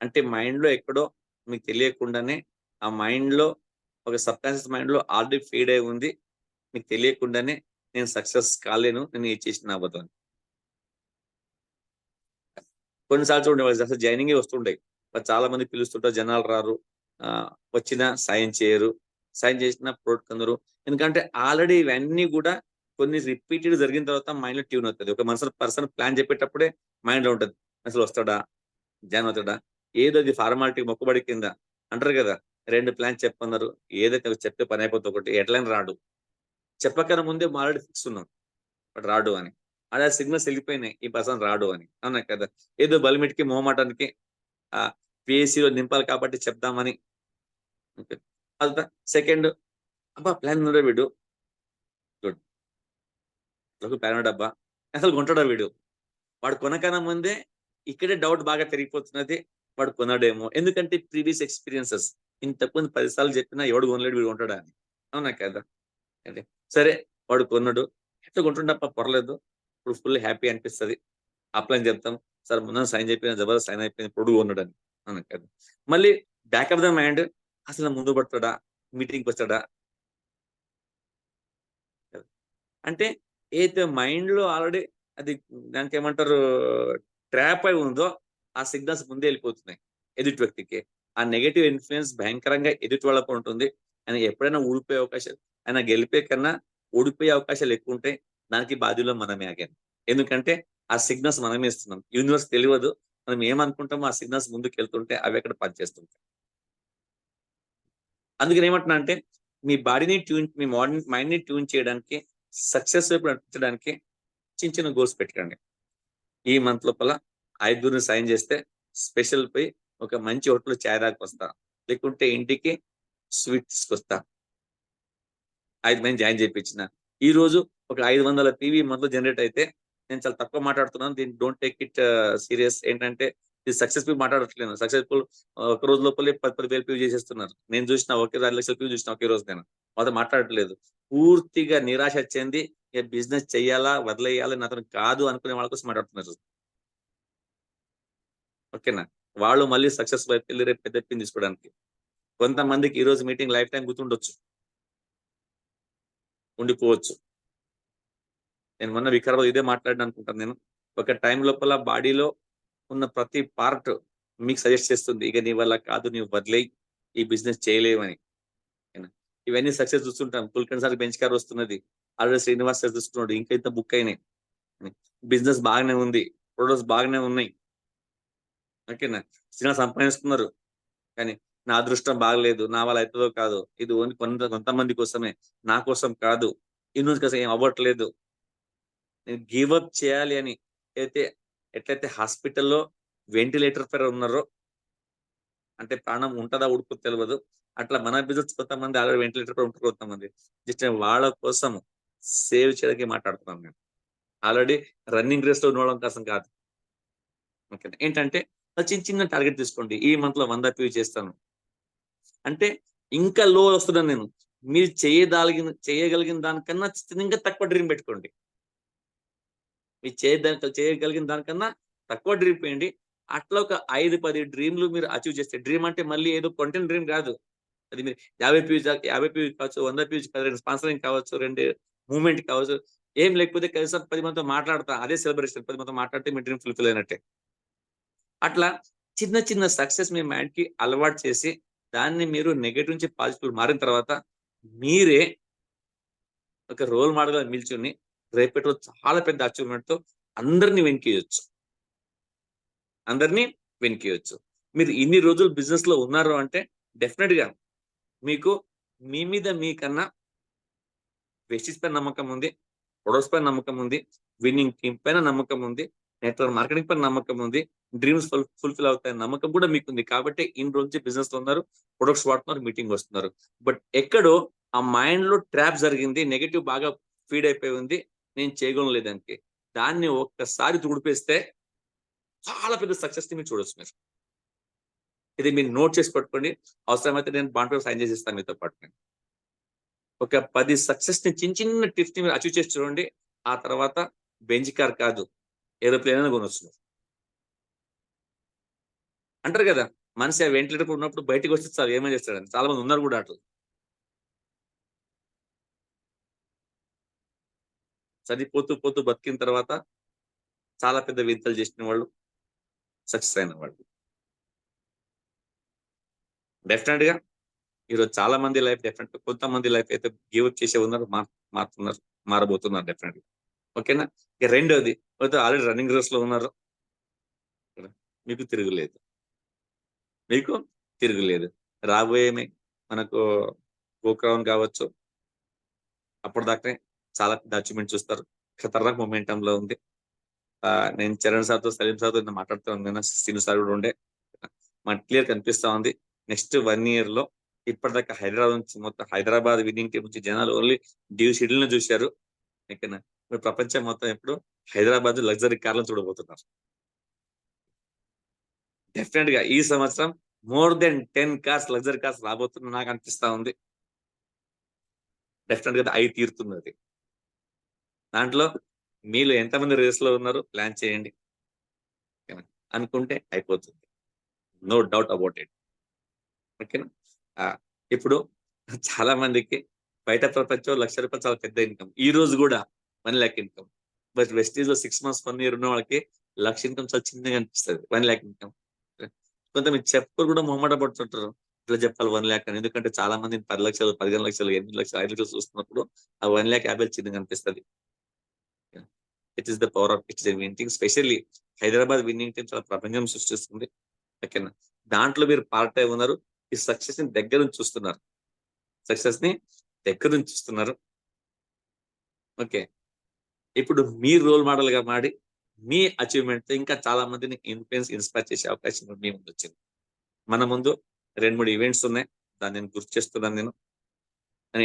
అంటే మైండ్‌లో ఎక్కడో మీకు తెలియకుండానే ఆ మైండ్‌లో ఒక సబ్‌కాన్షియస్ మైండ్‌లో ఆల్రెడీ ఫీడ్ అయి ఉంది. మీకు తెలియకుండానే నేను సక్సెస్ కాలేను. నేను ఏది చేసినా అవ్వదు అని. కొన్ని సార్లు చూడండి వాళ్ళు అసలు జాయినింగే వస్తుంటాయి. మరి చాలా మంది పిలుస్తుంటారు, జనాలు రారు. వచ్చినా సాయం చేయరు. సాయం చేసినా ప్రొడక్ట్ అందరు. ఎందుకంటే ఆల్రెడీ ఇవన్నీ కూడా కొన్ని రిపీటెడ్ జరిగిన తర్వాత మైండ్‌లో ట్యూన్ అవుతది. ఒక పర్సన్ ప్లాన్ చెప్పేటప్పుడే మైండ్‌లో ఉంటది. అసలు వస్తాడా? జాయిన్ అవుతాడా? ఏదో అది ఫార్మాలిటీ మొక్కుబడి కింద అంటారు కదా! 2 ప్లాన్స్ చెప్పన్నారు. ఏదైతే చెప్తే పని అయిపోద్ది ఒకటి. ఎట్లైనా రాడు. చెప్పకన్నా ముందే ఆల్రెడీ ఫిక్స్ ఉన్నాం. బట్ రాడు అని. అదే సిగ్నల్స్ ఎళ్ళిపోయినాయి. ఈ పర్సన్ రాడు అని. అవునా కదా! ఏదో బలిమిటికి, మొహమాటానికి పీఎస్‌సీలో నింపాలి కాబట్టి చెప్దామని. ఓకే. అదంతా సెకండ్ అబ్బా! ప్లాన్ ఉన్నాడా వీడు. గుడ్. ప్లాన్ ఉన్నాడబ్బా! అసలు కొంటాడా వీడు? వాడు కొనకన్నా ముందే ఇక్కడే డౌట్ బాగా పెరిగిపోతున్నది. వాడు కొనడేమో. ఎందుకంటే ప్రీవియస్ ఎక్స్‌పీరియన్సెస్. ఇంతకుముందు 10 సార్లు చెప్పినా ఎవడు కొనలేడు, వీడు కొంటాడా అని. అవునా కదా! అదే. సరే వాడు కొన్నాడు. ఎట్లా కొంటుండప్పా పర్లేదు. ఇప్పుడు ఫుల్ హ్యాపీ అనిపిస్తది. అప్లై చెప్తాం. సార్ ముందు సైన్ చెప్పిన జబర్దస్త్ సైన్ అయిపోయింది. ఇప్పుడు కొన్నాడని. అవునా కదా! మళ్ళీ బ్యాక్ ఆఫ్ ద మైండ్ అసలు ముందు పడతాడా? మీటింగ్‌కొస్తాడా? అంటే ఏదైతే మైండ్‌లో ఆల్రెడీ అది దానికి ఏమంటారు ట్రాప్ అయి ఉందో ఆ సిగ్నల్స్ ముందే వెళ్ళిపోతున్నాయి ఎదుటి వ్యక్తికి. ఆ నెగటివ్ ఇన్ఫ్లుయెన్స్ భయంకరంగా ఎదుటి వాళ్ళకు ఉంటుంది. ఆయన ఎప్పుడైనా ఊడిపోయే అవకాశాలు, ఆయన గెలిపే కన్నా ఓడిపోయే అవకాశాలు ఎక్కువ ఉంటాయి. దానికి బాధ్యులం మనమే అగైన్. ఎందుకంటే ఆ సిగ్నల్స్ మనమే ఇస్తున్నాం. యూనివర్స్ తెలియదు. మనం ఏమనుకుంటామో ఆ సిగ్నల్స్ ముందుకు వెళ్తుంటే అవి అక్కడ పనిచేస్తుంటాయి. అందుకని ఏమంటున్నా అంటే మీ బాడీని ట్యూన్, మీ మైండ్ ని ట్యూన్ చేయడానికి, సక్సెస్ వైపు నడిపించడానికి చిన్న చిన్న గోల్స్ పెట్టుకోండి. ఈ మంత్ లోపల 5 సైన్ చేస్తే స్పెషల్ పోయి ఒక మంచి హోటల్ చాయ్ దాకొస్తా, లేకుంటే ఇంటికి స్వీట్ తీసుకొస్తా. 5 మంది జాయిన్ చేయించిన ఈ రోజు ఒక 500 పీవీ మంత్లో జనరేట్ అయితే, నేను చాలా తక్కువ మాట్లాడుతున్నాను, దీన్ని డోంట్ టేక్ ఇట్ సీరియస్. ఏంటంటే ఇది సక్సెస్ఫుల్ మాట్లాడట్లేదు. సక్సెస్ఫుల్ ఒక రోజు లోపలే 10,000 పీవీ చేసేస్తున్నారు. నేను చూసిన ఒకే 2 లక్షల పీవీ చూసిన ఒకే రోజు. నేను మాతో మాట్లాడట్లేదు. పూర్తిగా నిరాశ చెంది బిజినెస్ చెయ్యాలా వదిలేయాలి అతను కాదు అనుకునే వాళ్ళ కోసం మాట్లాడుతున్నారు. ఓకేనా? వాళ్ళు మళ్ళీ సక్సెస్ వైపు వెళ్ళి రేపు పెద్ద పిన్ తీసుకోవడానికి. కొంతమందికి ఈ రోజు మీటింగ్ లైఫ్ టైం గుర్తుండొచ్చు, ఉండిపోవచ్చు. నేను మొన్న వికారాబాద్ ఇదే మాట్లాడిన అనుకుంటాను. నేను ఒక టైం లోపల బాడీలో ఉన్న ప్రతి పార్ట్ మీకు సజెస్ట్ చేస్తుంది, ఇక నీ వల్ల కాదు, నీవు వదిలేయి, ఈ బిజినెస్ చేయలేవని. ఇవన్నీ సక్సెస్ చూస్తుంటాం. పుల్కన్ సార్ బెంచ్ కార్ వస్తున్నది, ఆల్రెడీ శ్రీనివాస్ సార్ చూస్తున్నాడు, ఇంకా ఇంత బుక్ అయినాయి. బిజినెస్ బాగానే ఉంది, ప్రొడక్ట్స్ బాగానే ఉన్నాయి. ఓకేనా? సినిమా సంపాదిస్తున్నారు. కానీ నా అదృష్టం బాగలేదు, నా వల్ల అవుతుందో కాదు, ఇది ఓన్లీ కొంతమంది కోసమే, నా కోసం కాదు, ఈ రోజు కోసం ఏం అవ్వట్లేదు, నేను గివ్ అప్ చేయాలి అని అయితే ఎట్లయితే హాస్పిటల్లో వెంటిలేటర్ పైన ఉన్నారో, అంటే ప్రాణం ఉంటుందా ఉడుకు తెలియదు, అట్లా మన బిజినెస్ కొంతమంది ఆల్రెడీ వెంటిలేటర్ పై ఉంటారు. కొంతమంది జస్ట్ వాళ్ళ కోసం సేవ్ చేయడానికి మాట్లాడుతున్నాను నేను. ఆల్రెడీ రన్నింగ్ రేస్ లో ఉండడం కోసం కాదు. ఓకే, ఏంటంటే చిన్న చిన్న టార్గెట్ తీసుకోండి. ఈ మంత్ లో 100 పీవీ చేస్తాను అంటే ఇంకా లో వస్తున్నాను నేను. మీరు చేయగలిగిన దానికన్నా ఇంకా తక్కువ డ్రీమ్ పెట్టుకోండి. మీరు చేయగలిగిన దానికన్నా తక్కువ డ్రీమ్ వేయండి. అట్లా ఒక 5-10 డ్రీమ్లు మీరు అచీవ్ చేస్తే, డ్రీమ్ అంటే మళ్ళీ ఏదో కొంటెంట్ డ్రీమ్ కాదు. అది మీరు 50 పీవీ కావచ్చు, 100 పీవీ కావచ్చు, 2 స్పాన్సరింగ్ కావచ్చు, 2 మూవ్మెంట్ కావచ్చు, ఏం లేకపోతే కనీసం 10 మందితో మాట్లాడతా, అదే సెలబ్రేషన్. 10 మందితో మాట్లాడితే మీ డ్రీమ్ ఫుల్ఫిల్ అయినట్టే. అట్లా చిన్న చిన్న సక్సెస్ మీ మైండ్ కి అలవాటు చేసి, దాన్ని మీరు నెగటివ్ నుంచి పాజిటివ్ మారిన తర్వాత మీరే ఒక రోల్ మోడల్ గా నిల్చుని రేపటి రోజు చాలా పెద్ద అచీవ్మెంట్ తో అందరినీ వెనకేయొచ్చు. అందరినీ వెనకేయొచ్చు. మీరు ఇన్ని రోజులు బిజినెస్ లో ఉన్నారు అంటే డెఫినెట్ గా మీకు మీ మీద మీకన్నా వెస్టిస్ పైన నమ్మకం ఉంది, ప్రొడక్ట్స్ పైన నమ్మకం ఉంది, విన్నింగ్ టీమ్ పైన నమ్మకం ఉంది, నెట్వర్క్ మార్కెటింగ్ పైన నమ్మకం ఉంది, డ్రీమ్స్ ఫుల్ఫిల్ అవుతాయని నమ్మకం కూడా మీకు ఉంది. కాబట్టి ఇన్ని రోజు బిజినెస్ లో ఉన్నారు, ప్రొడక్ట్స్ వాడుతున్నారు, మీటింగ్ వస్తున్నారు. బట్ ఎక్కడో ఆ మైండ్ లో ట్రాప్ జరిగింది, నెగటివ్ బాగా ఫీడ్ అయిపోయి ఉంది, నేను చేయగలను లేదానికి. దాన్ని ఒక్కసారి తుడిపేస్తే చాలా పెద్ద సక్సెస్ ని మీరు చూడొచ్చు. మీరు ఇది మీరు నోట్ చేసి పట్టుకోండి. అవసరమైతే నేను బాండ్ పేపర్ సైన్ చేసి ఇస్తాను మీతో పాటు. నేను ఒక 10 సక్సెస్ ని చిన్న చిన్న టిప్స్ ని మీరు అచీవ్ చేసి చూడండి. ఆ తర్వాత బెంచ్ కార్ కాదు, ఏరోప్లేన్ అయినా కొనొచ్చు. అంటారు కదా, మనిషి వెంటిలేటర్ ఉన్నప్పుడు బయటకు వస్తే చాలు ఏమైనా చేస్తాడని. చాలా మంది ఉన్నారు కూడా అట్లా. చనిపోతూ పోతూ బతికిన తర్వాత చాలా పెద్ద వింతలు చేసిన వాళ్ళు, సక్సెస్ అయిన వాళ్ళు. డెఫినెట్ గా ఈరోజు చాలా మంది లైఫ్ డెఫినెట్, కొంతమంది లైఫ్ అయితే గివ్ అప్ చేసే ఉన్నారు, మారుతున్నారు, మారబోతున్నారు డెఫినెట్ గా. ఓకేనా? ఇక రెండోది, ఆల్రెడీ రన్నింగ్ రేస్ లో ఉన్నారు, మీకు తిరుగులేదు, మీకు తిరుగులేదు. రాబోయే మనకు గోక్రౌన్ కావచ్చు, అప్పటిదాకా చాలా పెద్ద అచీవ్మెంట్ చూస్తారు. ఖతర్నాక్ మొమెంటం లో ఉంది. నేను చరణ్ సార్తో, సలీం సార్తో మాట్లాడుతూ ఉన్నాను, శ్రీను సార్ కూడా ఉండే, మనకు క్లియర్ కనిపిస్తా ఉంది. నెక్స్ట్ 1 year లో ఇప్పటిదాకా హైదరాబాద్ నుంచి, మొత్తం హైదరాబాద్ విన్నింగ్ టీం నుంచి జనాలు ఓన్లీ డ్యూ షెడ్యూల్ ని చూశారు. ఓకేనా? ఇప్పుడు ప్రపంచం మొత్తం ఇప్పుడు హైదరాబాద్ లగ్జరీ కార్లను చూడబోతున్నారు. డెఫినెట్ గా ఈ సంవత్సరం more than 10 cars, luxury cars రాబోతున్నా నాకు అనిపిస్తా ఉంది. డెఫినెట్ గా అయి తీరుతున్నది. దాంట్లో మీలో ఎంతమంది రేస్ లో ఉన్నారు ప్లాన్ చేయండి. ఓకేనా? అనుకుంటే అయిపోతుంది, నో డౌట్ అబౌట్ ఇట్. ఓకేనా? ఇప్పుడు చాలా మందికి బయట ప్రపంచం 1,00,000 రూపాయలు చాలా పెద్ద ఇన్కమ్. ఈ రోజు కూడా 1 lakh ఇన్కమ్. బట్ వెస్టీజ్ లో 6 months 1 year ఉన్న వాళ్ళకి లక్ష ఇన్కమ్ చాలా చిన్నగా అనిపిస్తుంది. 1 lakh ఇన్కమ్. కొంత మీరు చెప్పరు కూడా మొహమాట పడుతుంటారు, ఇట్లా చెప్పాలి 1 lakh అని. ఎందుకంటే చాలా మంది 10 లక్షలు 15 లక్షలు 8 లక్షలు 5 లక్షలు చూస్తున్నప్పుడు ఆ 1 lakh 50 చిన్నగా అనిపిస్తుంది. It is the power of it's winnowing. Specially Hyderabad winning team చాలా ప్రపంచం సృష్టిస్తుంది. ఓకేనా, దాంట్లో మీరు పార్ట్ అయి ఉన్నారు. ఈ సక్సెస్ ని దగ్గర నుంచి చూస్తున్నారు, సక్సెస్ ని దగ్గర నుంచి చూస్తున్నారు. ఓకే, ఇప్పుడు మీరు రోల్ మోడల్ గా మారి మీ అచీవ్మెంట్ ఇంకా చాలా మందిని ఇన్స్పైర్ చేసే అవకాశం మీ ముందు వచ్చింది. మన ముందు 2-3 ఈవెంట్స్ ఉన్నాయి, దాన్ని నేను గుర్తు చేస్తున్నాను. నేను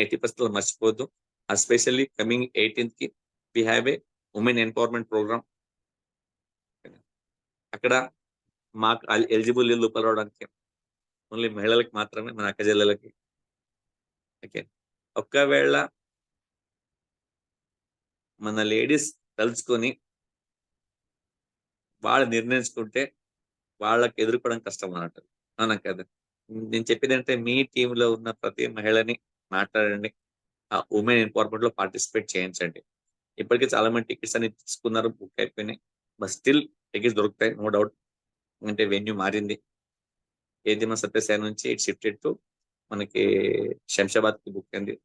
80% మర్చిపోవద్దు. ఎస్పెషల్లీ కమింగ్ 18th కి we have a women empowerment programme. అక్కడ మాకు ఎలిజిబుల్ లోపల రావడానికి ఓన్లీ మహిళలకు మాత్రమే, మన అక్క చెల్లెలకి. ఓకే, ఒక్కవేళ మన లేడీస్ తలుచుకొని వాళ్ళు నిర్ణయించుకుంటే వాళ్ళకి ఎదుర్కోవడం కష్టం అన్నట్టు. అవునా కదా? నేను చెప్పేది అంటే మీ టీంలో ఉన్న ప్రతి మహిళని మాట్లాడండి, ఆ ఉమెన్ ఎంపవర్మెంట్ లో పార్టిసిపేట్ చేయించండి. ఇప్పటికే చాలా మంది టికెట్స్ అని తీసుకున్నారు, బుక్ అయిపోయినాయి. బట్ స్టిల్ టికెట్స్ దొరుకుతాయి, నో డౌట్. అంటే వెన్యూ మారింది. ఏదిమ సత్యసాయి నుంచి ఇట్ షిఫ్టెడ్ టు మనకి శంషాబాద్ కి బుక్ అయింది,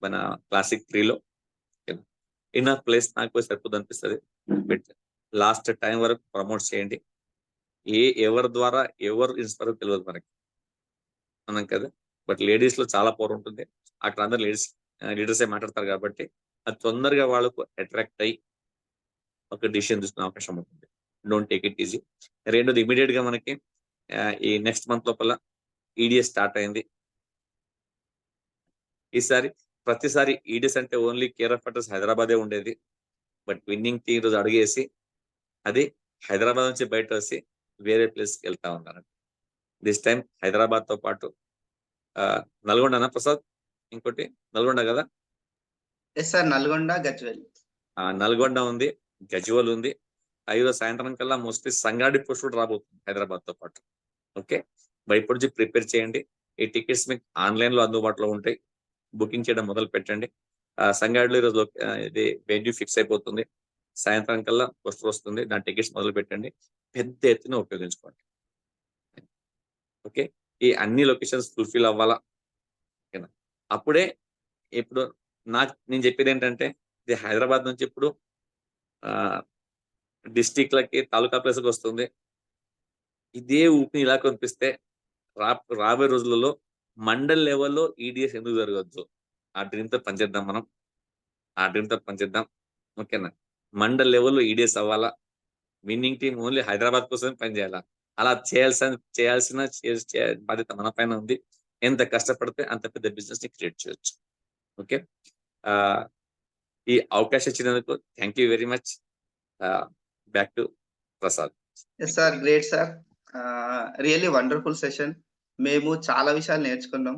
మన క్లాసిక్ 3లో. ఇన్ ప్లేస్ నాకు సరిపోదు అనిపిస్తుంది. బట్ లాస్ట్ టైం వరకు ప్రమోట్ చేయండి. ఎవరి ద్వారా ఎవరు ఇన్స్పైర్ తెలియదు మనకి, అన్నాం కదా. బట్ లేడీస్ లో చాలా పవర్ ఉంటుంది. అక్కడ అందరు లీడర్సే మాట్లాడతారు కాబట్టి అది తొందరగా వాళ్ళకు అట్రాక్ట్ అయ్యి ఒక డిసిషన్ తీసుకునే అవకాశం ఉంటుంది. Don't take it easy. రెండోది, ఇమీడియట్ గా మనకి ఈ నెక్స్ట్ మంత్ లోపల ఈడిఎస్ స్టార్ట్ అయింది. ఈసారి ప్రతిసారి ఈడిఎస్ అంటే ఓన్లీ కేర్ ఆఫ్ అడ్రస్ హైదరాబాదే ఉండేది. బట్ విన్నింగ్ టీం రోజు అడిగేసి అది హైదరాబాద్ నుంచి బయట వచ్చి వేరే ప్లేస్కి వెళ్తా ఉన్నారు. దిస్ టైం హైదరాబాద్ తో పాటు నల్గొండనా ప్రసాద్? ఇంకోటి నల్గొండ కదా?
Yes sir, Nalgonda, Gajwel.
నల్గొండ ఉంది, గజ్వల్ ఉంది. 5 సాయంత్రం కల్లా మోస్ట్లీ సంగారెడ్డి పోస్ట్ కూడా రాబోతుంది హైదరాబాద్ తో పాటు. ఓకే, మరి ఇప్పటి నుంచి ప్రిపేర్ చేయండి. ఈ టికెట్స్ మీకు ఆన్లైన్ లో అందుబాటులో ఉంటాయి, బుకింగ్ చేయడం మొదలు పెట్టండి. సంగారెడ్డిలో ఈరోజు ఇది వెన్యూ ఫిక్స్ అయిపోతుంది. సాయంత్రం కల్లా పోస్టర్ వస్తుంది, దాని టికెట్స్ మొదలు పెట్టండి, పెద్ద ఎత్తున ఉపయోగించుకోండి. ఓకే, ఈ అన్ని లొకేషన్స్ ఫుల్ఫిల్ అవ్వాలా. ఓకేనా, అప్పుడే ఇప్పుడు నేను చెప్పేది ఏంటంటే ఇది హైదరాబాద్ నుంచి ఇప్పుడు డిస్టిక్లకి తాలూకా ప్లేస్కి వస్తుంది. ఇదే ఊపిని ఇలా కనిపిస్తే రాబోయే రోజులలో మండల్ లెవెల్లో ఈడిఎస్ ఎందుకు జరగవచ్చు? ఆ డ్రీమ్ తో పనిచేద్దాం మనం, ఆ డ్రీమ్ తో పనిచేద్దాం. ఓకేనా, మండల్ లెవెల్లో ఈడిఎస్ అవ్వాలా. విన్నింగ్ టీం ఓన్లీ హైదరాబాద్ కోసం పనిచేయాలా. అలా చేయాల్సిన బాధ్యత మన పైన ఉంది. ఎంత కష్టపడితే అంత పెద్ద బిజినెస్ ని క్రియేట్ చేయొచ్చు. ఓకే, ఈ అవకాశం ఇచ్చినందుకు thank you very much. Back to Prasad.
Yes sir, great sir. Really wonderful session. మేము చాలా విషయాలు నేర్చుకున్నాం.